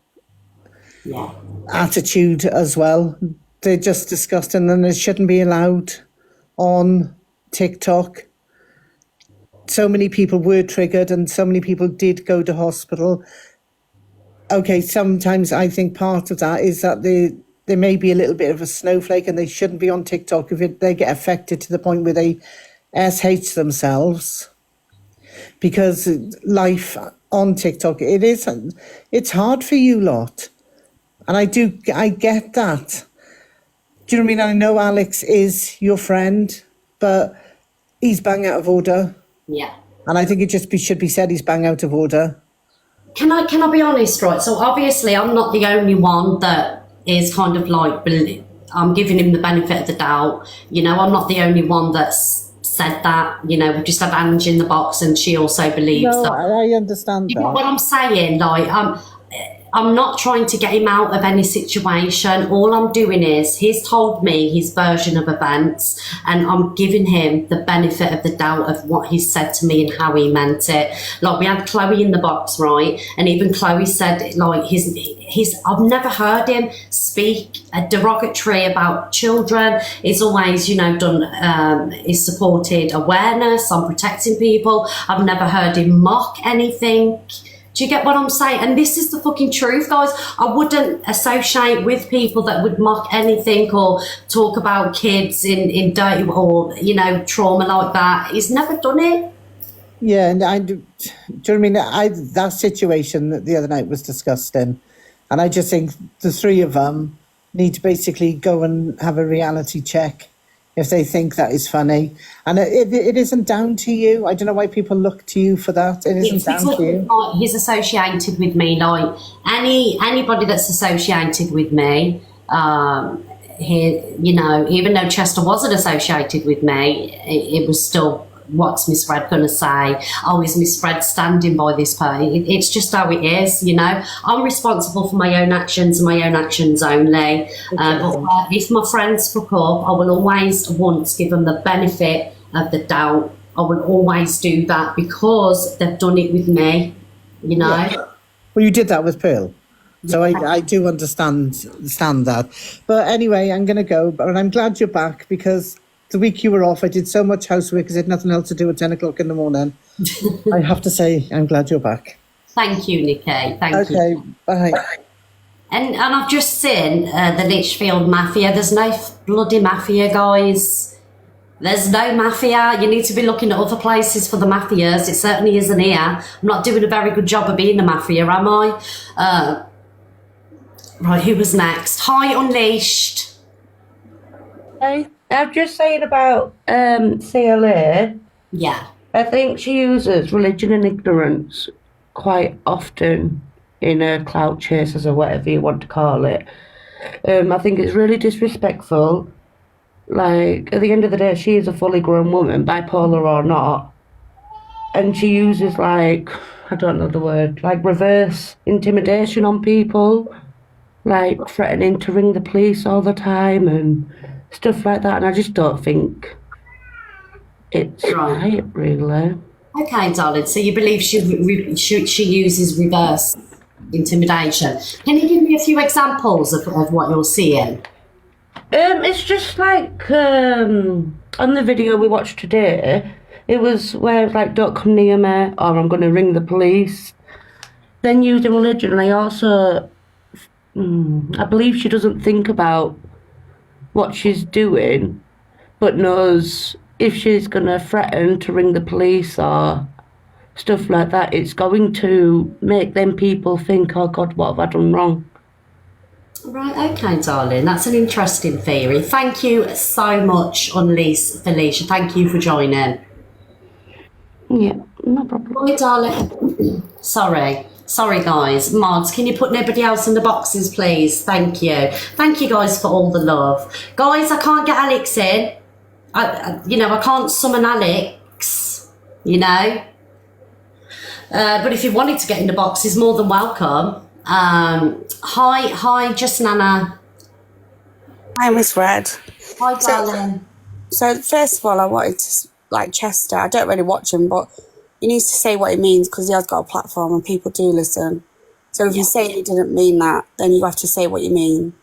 attitude as well. They're just disgusting, and it shouldn't be allowed on TikTok. So many people were triggered, and so many people did go to hospital. Okay, sometimes I think part of that is that they may be a little bit of a snowflake, and they shouldn't be on TikTok if they get affected to the point where they SH themselves. Because life on TikTok, it's hard for you lot. And I get that. Do you know what I mean? I know Alex is your friend, but he's bang out of order. Yeah. And I think it should be said he's bang out of order. Can I be honest, right? So obviously I'm not the only one that is kind of like, I'm giving him the benefit of the doubt. You know, I'm not the only one that's said that. You know, we just had Angie in the box and she also believes that. I understand that. You know what I'm saying? Like, I'm not trying to get him out of any situation. All I'm doing is he's told me his version of events, and I'm giving him the benefit of the doubt of what he said to me and how he meant it. Like, we had Chloe in the box, right? And even Chloe said, like, I've never heard him speak a derogatory about children. He's always, you know, he's supported awareness on protecting people. I've never heard him mock anything. Do you get what I'm saying? And this is the fucking truth, guys. I wouldn't associate with people that would mock anything or talk about kids in dirty or, you know, trauma like that. He's never done it. Yeah, and do you know what I mean? That situation the other night was disgusting. And I just think the three of them need to basically go and have a reality check if they think that is funny. And it isn't down to you. I don't know why people look to you for that. It isn't down to you. Like, he's associated with me. Like, anybody that's associated with me, you know, even though Chester wasn't associated with me, it was still, what's Miss Fred going to say? Oh, is Miss Fred standing by this person? It's just how it is, you know. I'm responsible for my own actions and my own actions only. But if my friends fuck up, I will always once give them the benefit of the doubt. I will always do that because they've done it with me, you know. Yeah. Well, you did that with Pearl. So I do understand that. But anyway, I'm going to go. But I'm glad you're back because the week you were off, I did so much housework because I had nothing else to do at 10 o'clock in the morning. I have to say, I'm glad you're back. Thank you, Nikki. Thank you. Okay, bye. And I've just seen the Litchfield Mafia. There's no bloody mafia, guys. There's no mafia. You need to be looking at other places for the mafias. It certainly isn't here. I'm not doing a very good job of being a mafia, am I? Right, who was next? Hi, Unleashed. Hey. I'm just saying about CLA. Yeah. I think she uses religion and ignorance quite often in her clout chasers or whatever you want to call it. I think it's really disrespectful. Like, at the end of the day, she is a fully grown woman, bipolar or not, and she uses, like, I don't know the word, like reverse intimidation on people, like threatening to ring the police all the time and stuff like that, and I just don't think it's right, really. Okay, darling. So you believe she uses reverse intimidation? Can you give me a few examples of what you're seeing? It's just like on the video we watched today, it was where it's like, don't come near me or I'm going to ring the police. Then using religion, and I also, I believe she doesn't think about what she's doing, but knows if she's going to threaten to ring the police or stuff like that, it's going to make them people think, oh God, what have I done wrong? Right, okay, darling. That's an interesting theory. Thank you so much, Unleash Felicia. Thank you for joining. Yeah, no problem. Bye, darling. Sorry, guys. Mods, can you put nobody else in the boxes, please? Thank you. Thank you, guys, for all the love. Guys, I can't get Alex in. I can't summon Alex, but if you wanted to get in the boxes, more than welcome. Hi, just Nana. Hi, Miss Red. Hi, darling. So first of all, I wanted to, like, Chester, I don't really watch him, but he needs to say what he means because he has got a platform and people do listen. So if you say he didn't mean that, then you have to say what you mean.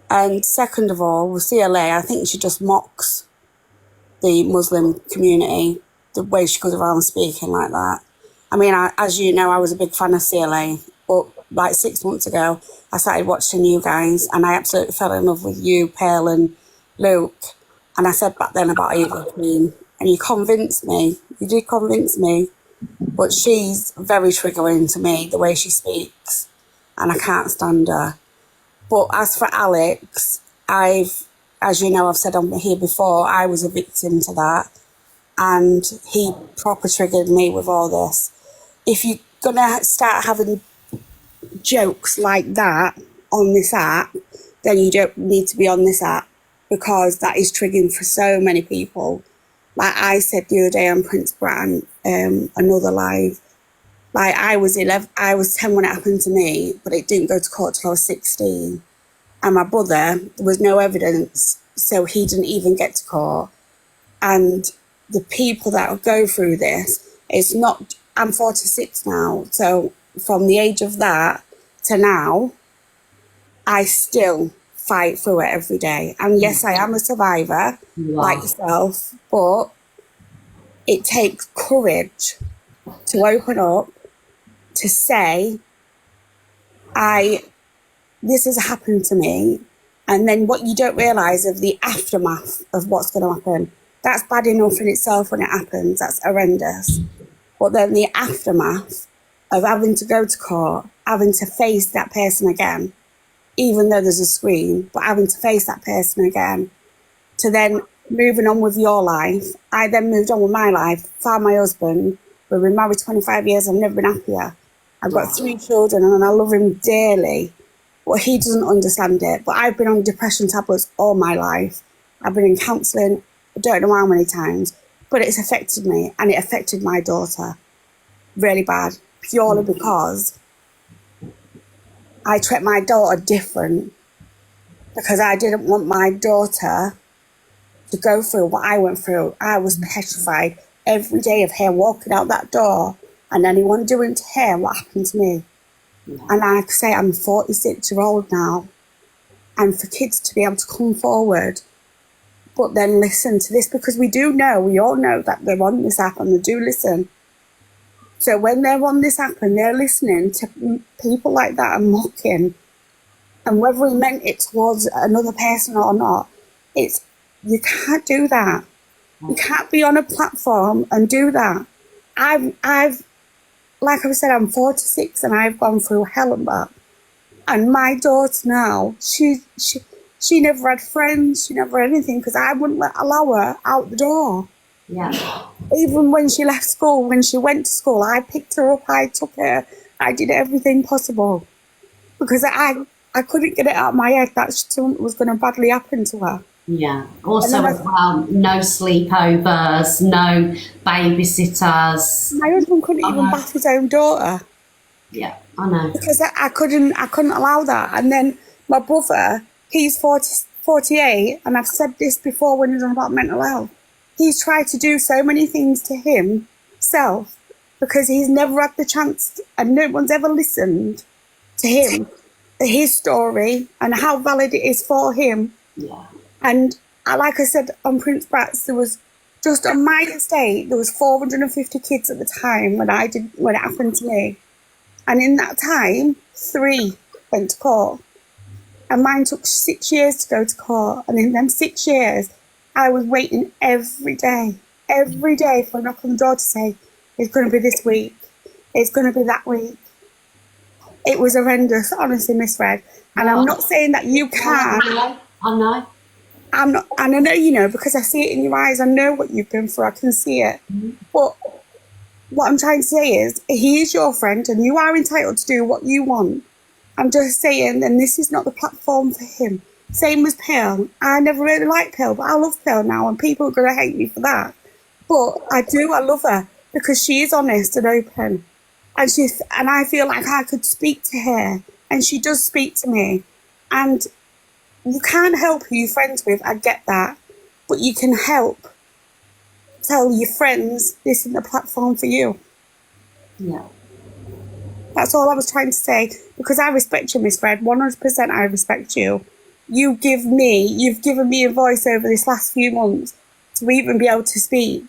And second of all, with CLA, I think she just mocks the Muslim community, the way she goes around speaking like that. I mean, as you know, I was a big fan of CLA, but like 6 months ago, I started watching you guys and I absolutely fell in love with you, Pearl and Luke. And I said back then about Eva Queen, and you convinced me. You did convince me. But she's very triggering to me, the way she speaks, and I can't stand her. But as for Alex, as you know, I've said on here before, I was a victim to that. And he proper triggered me with all this. If you're going to start having jokes like that on this app, then you don't need to be on this app, because that is triggering for so many people. Like I said the other day on Prince Bran, another live, like I was 10 when it happened to me, but it didn't go to court till I was 16. And my brother, there was no evidence, so he didn't even get to court. And the people that go through this, it's not, I'm 46 now, so from the age of that to now, I still fight through it every day. And yes, I am a survivor, like yourself, but it takes courage to open up, to say, this has happened to me. And then what you don't realise of the aftermath of what's going to happen. That's bad enough in itself when it happens. That's horrendous. But then the aftermath of having to go to court, having to face that person again, even though there's a screen, but having to face that person again, to then moving on with your life. I then moved on with my life, found my husband. We've been married 25 years, I've never been happier. I've got 3 children and I love him dearly. But he doesn't understand it. But I've been on depression tablets all my life. I've been in counselling, I don't know how many times, but it's affected me, and it affected my daughter really bad, purely because I treat my daughter different, because I didn't want my daughter to go through what I went through. I was petrified every day of her walking out that door and anyone doing to her what happened to me. And like I say, I'm 46-year-old now, and for kids to be able to come forward but then listen to this, because we all know that they're on this app and they do listen. So when they're on this app and they're listening to people like that and mocking, and whether he meant it towards another person or not, you can't do that. You can't be on a platform and do that. I've like I said, I'm 46 and I've gone through hell and back. And my daughter now, she never had friends, she never had anything, because I wouldn't allow her out the door. Yeah. Even when she left school, when she went to school, I picked her up, I took her I did everything possible because I couldn't get it out of my head that something was going to badly happen to her. Yeah. Also, as well, no sleepovers, no babysitters. My husband couldn't even bath his own daughter. Yeah, I know. Because I couldn't allow that. And then my brother, he's 48, and I've said this before when he's on about mental health. He's tried to do so many things to himself because he's never had the chance, and no one's ever listened to him, his story, and how valid it is for him. Yeah. And like I said on Prince Brats, there was just on my estate, there was 450 kids at the time when it happened to me. And in that time, 3 went to court. And mine took 6 years to go to court. And in them 6 years, I was waiting every day for a knock on the door to say, it's going to be this week. It's going to be that week. It was horrendous, honestly, Miss Red. And I'm not saying that you can. I know. I'm not, and I know you know because I see it in your eyes. I know what you've been through. I can see it. But what I'm trying to say is, he is your friend, and you are entitled to do what you want. I'm just saying, and this is not the platform for him. Same with Pearl. I never really liked Pearl, but I love Pearl now, and people are going to hate me for that. But I love her because she is honest and open, and I feel like I could speak to her, and she does speak to me, and. You can't help who you're friends with, I get that. But you can help tell your friends this isn't the platform for you. Yeah. That's all I was trying to say. Because I respect you, Miss Red. 100% I respect you. You've given me a voice over this last few months to even be able to speak.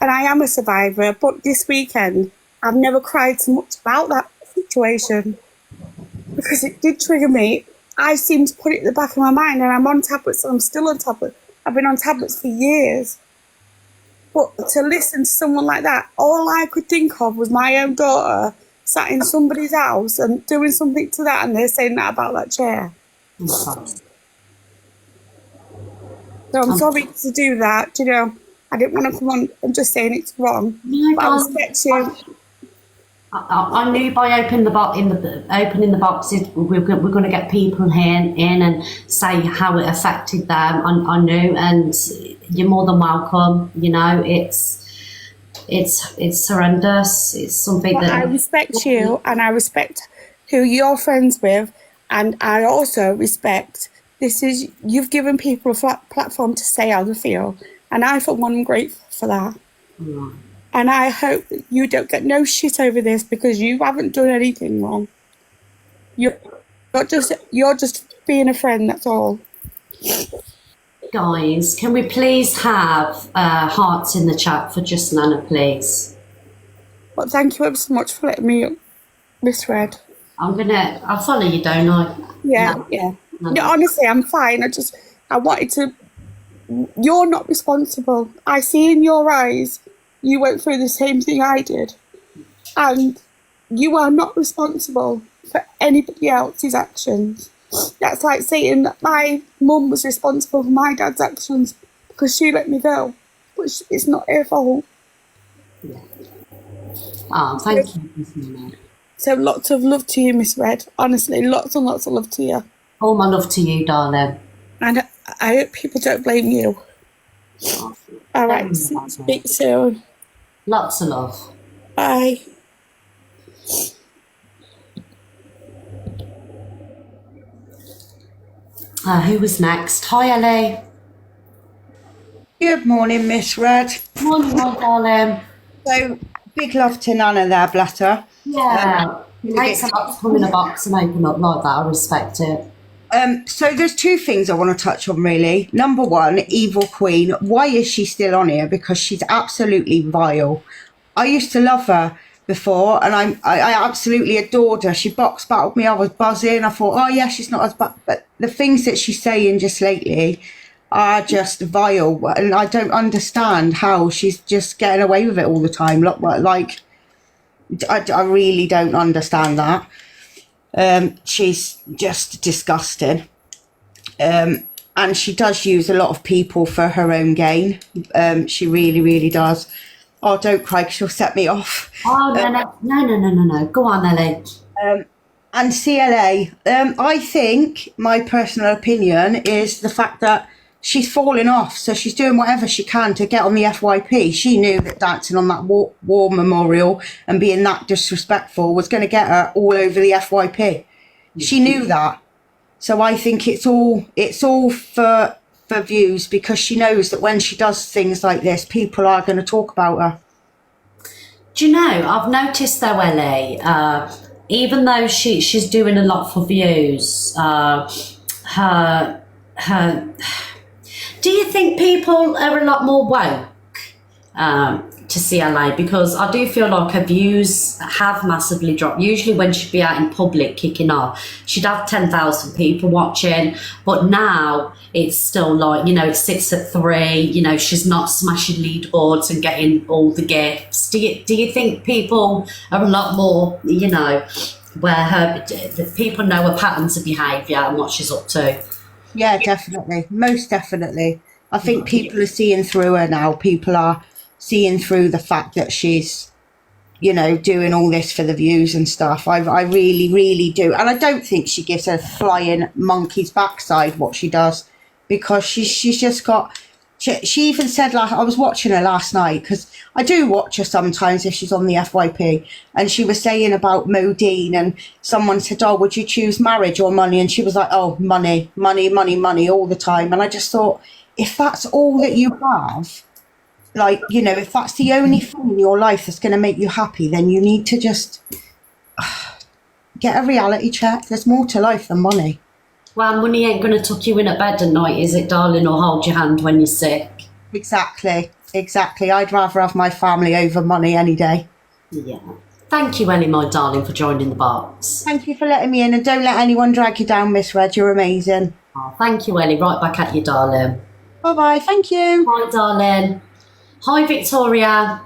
And I am a survivor, but this weekend, I've never cried so much about that situation. Because it did trigger me. I seem to put it in the back of my mind, and I'm on tablets, and I'm still on tablets. I've been on tablets for years. But to listen to someone like that, all I could think of was my own daughter sat in somebody's house and doing something to that, and they're saying that about that chair. So I'm sorry to do that, you know. I didn't want to come on and just saying it's wrong. But I respect you. I knew by opening the boxes, we're going to get people in and say how it affected them. I knew, and you're more than welcome. You know, it's horrendous. It's something that I respect you, and I respect who you're friends with, and I also respect you've given people a flat platform to say how they feel, and I for one am grateful for that. And I hope that you don't get no shit over this because you haven't done anything wrong. You're just being a friend, that's all. Guys, can we please have hearts in the chat for just Nana, please? Well, thank you ever so much for letting me up, Miss Red. I'll follow you, don't I? Yeah, No. yeah. No. Yeah, honestly, I'm fine. I wanted to. You're not responsible. I see in your eyes you went through the same thing I did. And you are not responsible for anybody else's actions. That's like saying that my mum was responsible for my dad's actions because she let me go. But it's not her fault. Yeah. Oh, thank you, Miss Nana. So lots of love to you, Miss Red. Honestly, lots and lots of love to you. All my love to you, darling. And I hope people don't blame you. All right, speak soon. Lots of love. Bye. Who was next? Hi, Ellie. Good morning, Miss Red. Morning, my darling. So, big love to Nana there, Blatter. Yeah. It takes a lot to come in a box and open up like that. I respect it. So there's two things I want to touch on, really. Number one, Evil Queen. Why is she still on here? Because she's absolutely vile. I used to love her before, and I absolutely adored her. She box battled me. I was buzzing. I thought, oh yeah, she's not as bad. But the things that she's saying just lately are just vile, and I don't understand how she's just getting away with it all the time. Like I really don't understand that. She's just disgusting. And she does use a lot of people for her own gain. She really, really does. Oh, don't cry, because she'll set me off. Oh, no. Go on, Ellie. And CLA, I think my personal opinion is the fact that she's falling off, so she's doing whatever she can to get on the FYP. She knew that dancing on that war memorial and being that disrespectful was going to get her all over the FYP. She knew that. So I think it's all for views, because she knows that when she does things like this, people are going to talk about her. Do you know, I've noticed though, Ellie, even though she's doing a lot for views, her do you think people are a lot more woke to CLA? Because I do feel like her views have massively dropped. Usually when she'd be out in public kicking off, she'd have 10,000 people watching, but now it's still like, it sits at 3, she's not smashing leaderboards and getting all the gifts. Do you think people are a lot more, where the people know her patterns of behaviour and what she's up to? Yeah, definitely. Most definitely. I think people are seeing through her now. People are seeing through the fact that she's, doing all this for the views and stuff. I really, really do. And I don't think she gives a flying monkey's backside what she does, because she's just got... She even said, I was watching her last night, because I do watch her sometimes if she's on the FYP, and she was saying about Modine, and someone said, oh, would you choose marriage or money? And she was like, oh, money all the time. And I just thought, if that's all that you have, if that's the only thing in your life that's going to make you happy, then you need to just get a reality check. There's more to life than money. Well, money ain't going to tuck you in at bed at night, is it, darling, or hold your hand when you're sick? Exactly. I'd rather have my family over money any day. Yeah. Thank you, Ellie, my darling, for joining the box. Thank you for letting me in, and don't let anyone drag you down, Miss Red. You're amazing. Oh, thank you, Ellie. Right back at you, darling. Bye-bye. Thank you. Bye, darling. Hi, Victoria.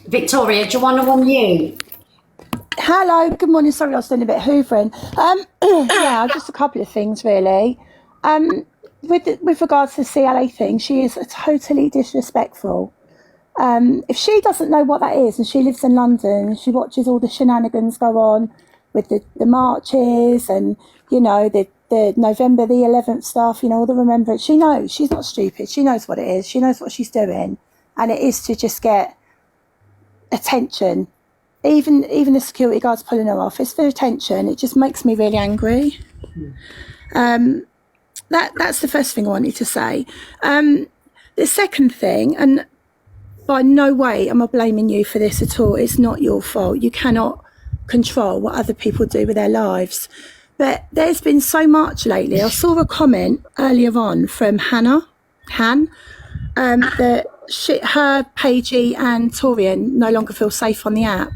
Victoria, do you want to unmute? Hello, good morning. Sorry, I was doing a bit of hoovering. Yeah, just a couple of things really. With regards to the CLA thing, she is totally disrespectful. If she doesn't know what that is, and she lives in London, she watches all the shenanigans go on with the marches and the November the 11th stuff, all the remembrance. She knows. She's not stupid. She knows what it is. She knows what she's doing, and it is to just get attention. Even the security guards pulling her off, it's for attention. It just makes me really angry. That's the first thing I wanted to say. The second thing, and by no way am I blaming you for this at all. It's not your fault. You cannot control what other people do with their lives. But there's been so much lately. I saw a comment earlier on from Han, that her, Paigey and Torian no longer feel safe on the app.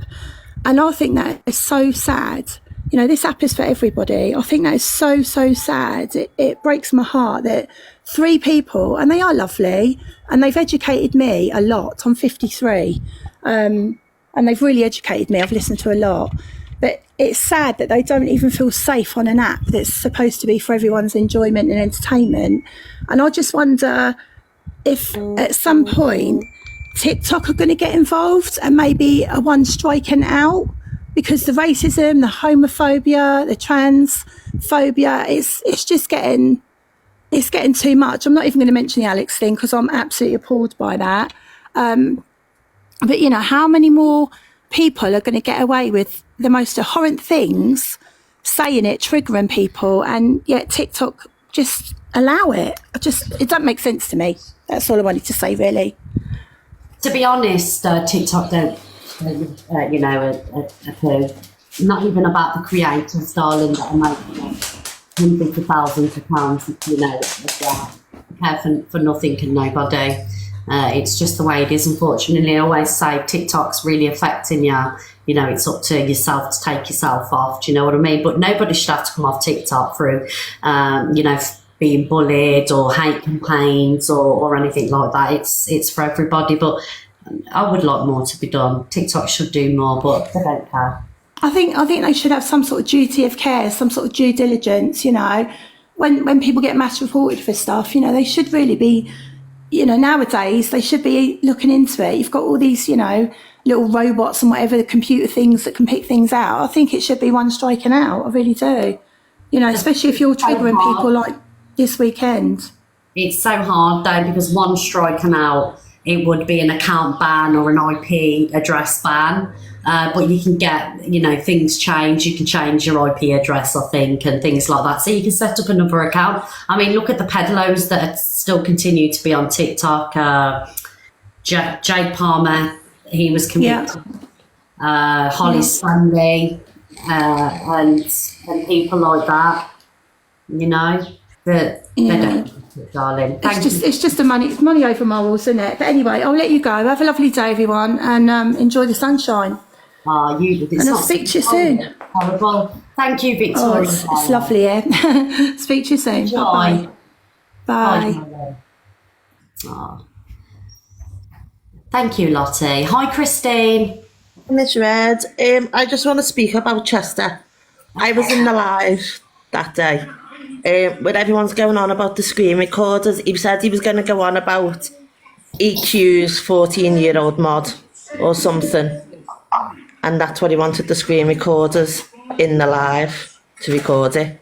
And I think that is so sad. This app is for everybody. I think that is so, so sad. It breaks my heart that 3 people, and they are lovely, and they've educated me a lot. I'm 53, and they've really educated me. I've listened to a lot. But it's sad that they don't even feel safe on an app that's supposed to be for everyone's enjoyment and entertainment. And I just wonder if at some point TikTok are going to get involved and maybe a one striking out, because the racism, the homophobia, the transphobia, it's just getting too much. I'm not even going to mention the Alex thing because I'm absolutely appalled by that. But how many more people are going to get away with the most abhorrent things, saying it, triggering people, and yet TikTok just allow it? It doesn't make sense to me. That's all I wanted to say, really. To be honest, TikTok don't a clue. Not even about the creators, darling, that are making hundreds of thousands of pounds, care for nothing and nobody. It's just the way it is, unfortunately. I always say TikTok's really affecting you. It's up to yourself to take yourself off. Do you know what I mean? But nobody should have to come off TikTok through, being bullied or hate campaigns or anything like that. It's for everybody. But I would like more to be done. TikTok should do more, but they don't care. I think they should have some sort of duty of care, some sort of due diligence, when people get mass reported for stuff, you know, they should really be, you know, nowadays they should be looking into it. You've got all these, you know, little robots and whatever, the computer things that can pick things out. I think it should be one striking out. I really do. You know, especially if you're triggering people like this weekend. It's so hard though, because one striking out, it would be an account ban or an IP address ban. But you can get, you know, things change. You can change your IP address, I think, and things like that. So you can set up another account. I mean, look at the peddlers that still continue to be on TikTok. Jade Palmer, he was convicted. Holly Stanley, and people like that, you know, that they don't. Darling, it's just it's money over morals, isn't it? But anyway, I'll let you go. Have a lovely day, everyone, and enjoy the sunshine. And I'll speak to you soon. Horrible. Thank you, Victoria. Oh, it's lovely, yeah. Speak to you soon. Bye. Bye. Thank you, Lottie. Hi, Christine. Miss Red, I just want to speak about Chester. I was in the live that day. When everyone's going on about the screen recorders, he said he was going to go on about EQ's 14-year-old mod or something. And that's what he wanted the screen recorders in the live to record it.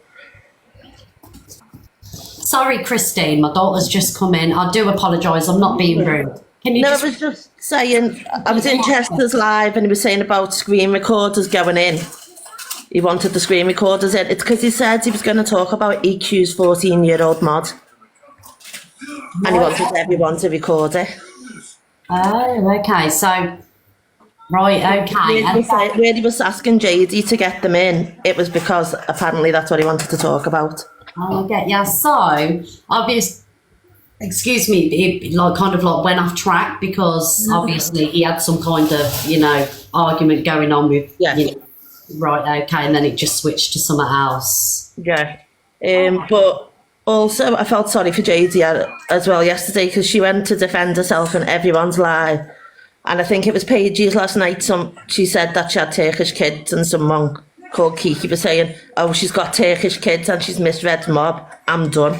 Sorry, Christine, my daughter's just come in. I do apologise, I'm not being rude. Can you I was just saying, I was in Chester's live and he was saying about screen recorders going in. He wanted the screen recorders in. It's because he said he was going to talk about EQ's 14-year-old mod. And he wanted everyone to record it. Oh, okay. So, right, okay. Where he was asking Jade to get them in, it was because apparently that's what he wanted to talk about. Oh, I get ya. So, excuse me, it kind of went off track because obviously he had some kind of, you know, argument going on with, you know, right, okay, and then it just switched to something else. Yeah. But also I felt sorry for Jade as well yesterday because she went to defend herself in everyone's live. And I think it was Paige's last night, she said that she had Turkish kids and someone called Kiki was saying, oh, she's got Turkish kids and she's misread mob. I'm done.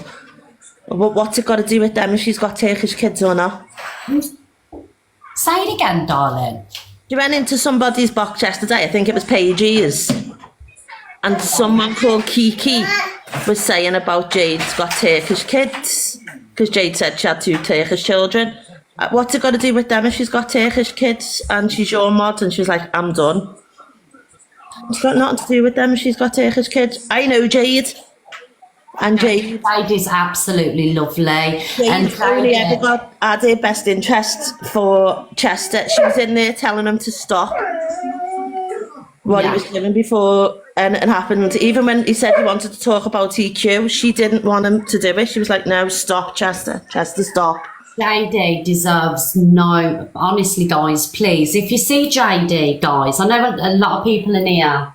But what's it got to do with them if she's got Turkish kids or not? Say it again, darling. She went into somebody's box yesterday, I think it was Paige's, and someone called Kiki was saying about Jade's got Turkish kids, because Jade said she had 2 Turkish children. What's it got to do with them if she's got Turkish kids and she's your mod and she's like, I'm done? It's got nothing to do with them if she's got Turkish kids. I know Jade. And Jade is absolutely lovely. Jade only ever had her best interest for Chester. She was in there telling him to stop what he was doing before anything happened. Even when he said he wanted to talk about EQ, she didn't want him to do it. She was like, no, stop, Chester. Chester, stop. JD deserves no, honestly, guys, please, if you see JD, guys, I know a lot of people in here,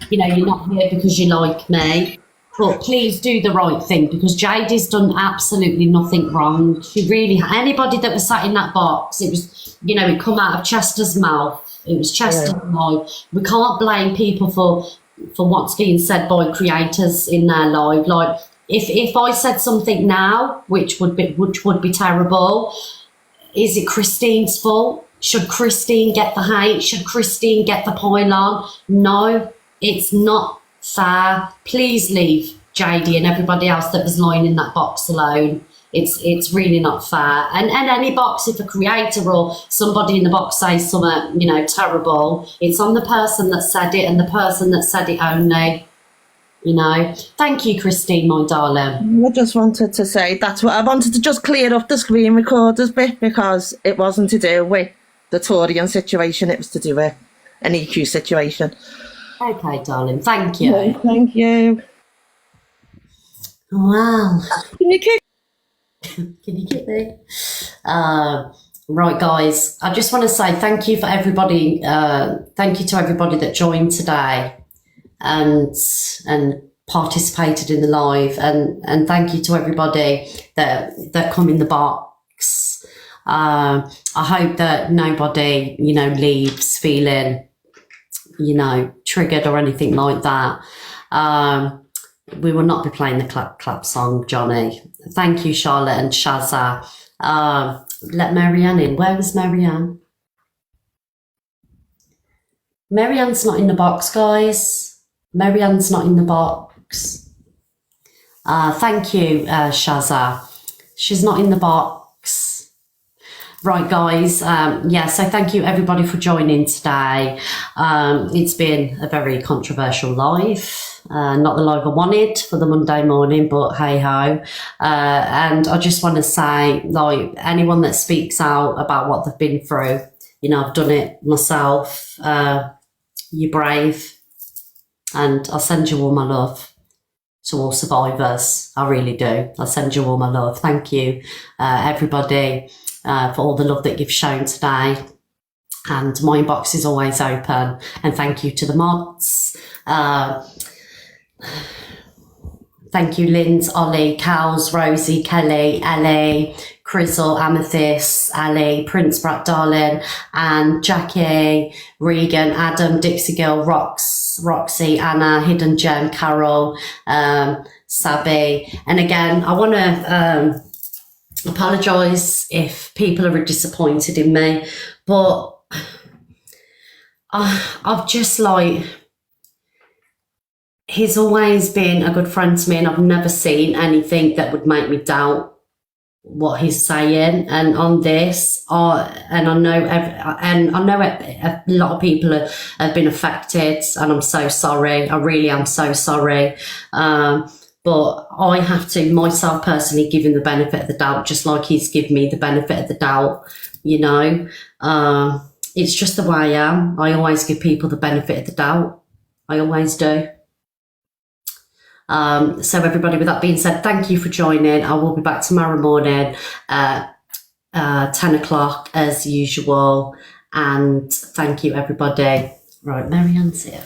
you know, you're not here because you like me. But please do the right thing because Jade has done absolutely nothing wrong. She really, anybody that was sat in that box, it was, you know, it come out of Chester's mouth. It was Chester's mouth. We can't blame people for what's being said by creators in their life. Like, if I said something now, which would be terrible, is it Christine's fault? Should Christine get the hate? Should Christine get the pylon? No, it's not fair. Please leave JD and everybody else that was lying in that box alone. It's really not fair. And any box, if a creator or somebody in the box says something, you know, terrible, it's on the person that said it and the person that said it only. You know. Thank you, Christine, my darling. I just wanted to say that's what I wanted to just clear up the screen recorders bit because it wasn't to do with the Torian situation, it was to do with an EQ situation. Okay, darling. Thank you. No, thank you. Wow. Can you kick? Can you kick me? Right, guys. I just want to say thank you for everybody. Thank you to everybody that joined today and participated in the live, and thank you to everybody that come in the box. I hope that nobody, you know, leaves feeling, you know, triggered or anything like that. We will not be playing the clap clap song, Johnny. Thank you, Charlotte and Shazza. Let Marianne in. Where was Marianne? Marianne's not in the box, guys. Marianne's not in the box. Thank you, Shazza. She's not in the box. Right, guys. So thank you, everybody, for joining today. It's been a very controversial live. Not the live I wanted for the Monday morning, but hey-ho. And I just want to say, like, anyone that speaks out about what they've been through, you know, I've done it myself. You're brave. And I'll send you all my love to all survivors. I really do. I'll send you all my love. Thank you, everybody, for all the love that you've shown today. And my inbox is always open. And thank you to the mods. Thank you, Linz, Ollie, Cows, Rosie, Kelly, Ellie, Crizzle, Amethyst, Ali, Prince Brat Darling, and Jackie, Regan, Adam, Dixie Girl, Roxy, Anna, Hidden Gem, Carol, Sabby. And again, I want to apologise if people are disappointed in me, but I've just like... He's always been a good friend to me, and I've never seen anything that would make me doubt what he's saying. And on this, and I know a lot of people have been affected, and I'm so sorry. I really am so sorry. But I have to myself personally give him the benefit of the doubt, just like he's given me the benefit of the doubt. You know, it's just the way I am. I always give people the benefit of the doubt. I always do. So everybody, with that being said, thank you for joining. I will be back tomorrow morning at 10 o'clock as usual. And thank you, everybody. Right, Marianne's here.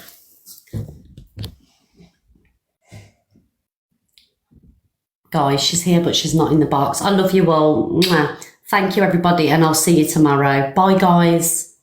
Guys, she's here, but she's not in the box. I love you all. Mwah. Thank you, everybody, and I'll see you tomorrow. Bye, guys.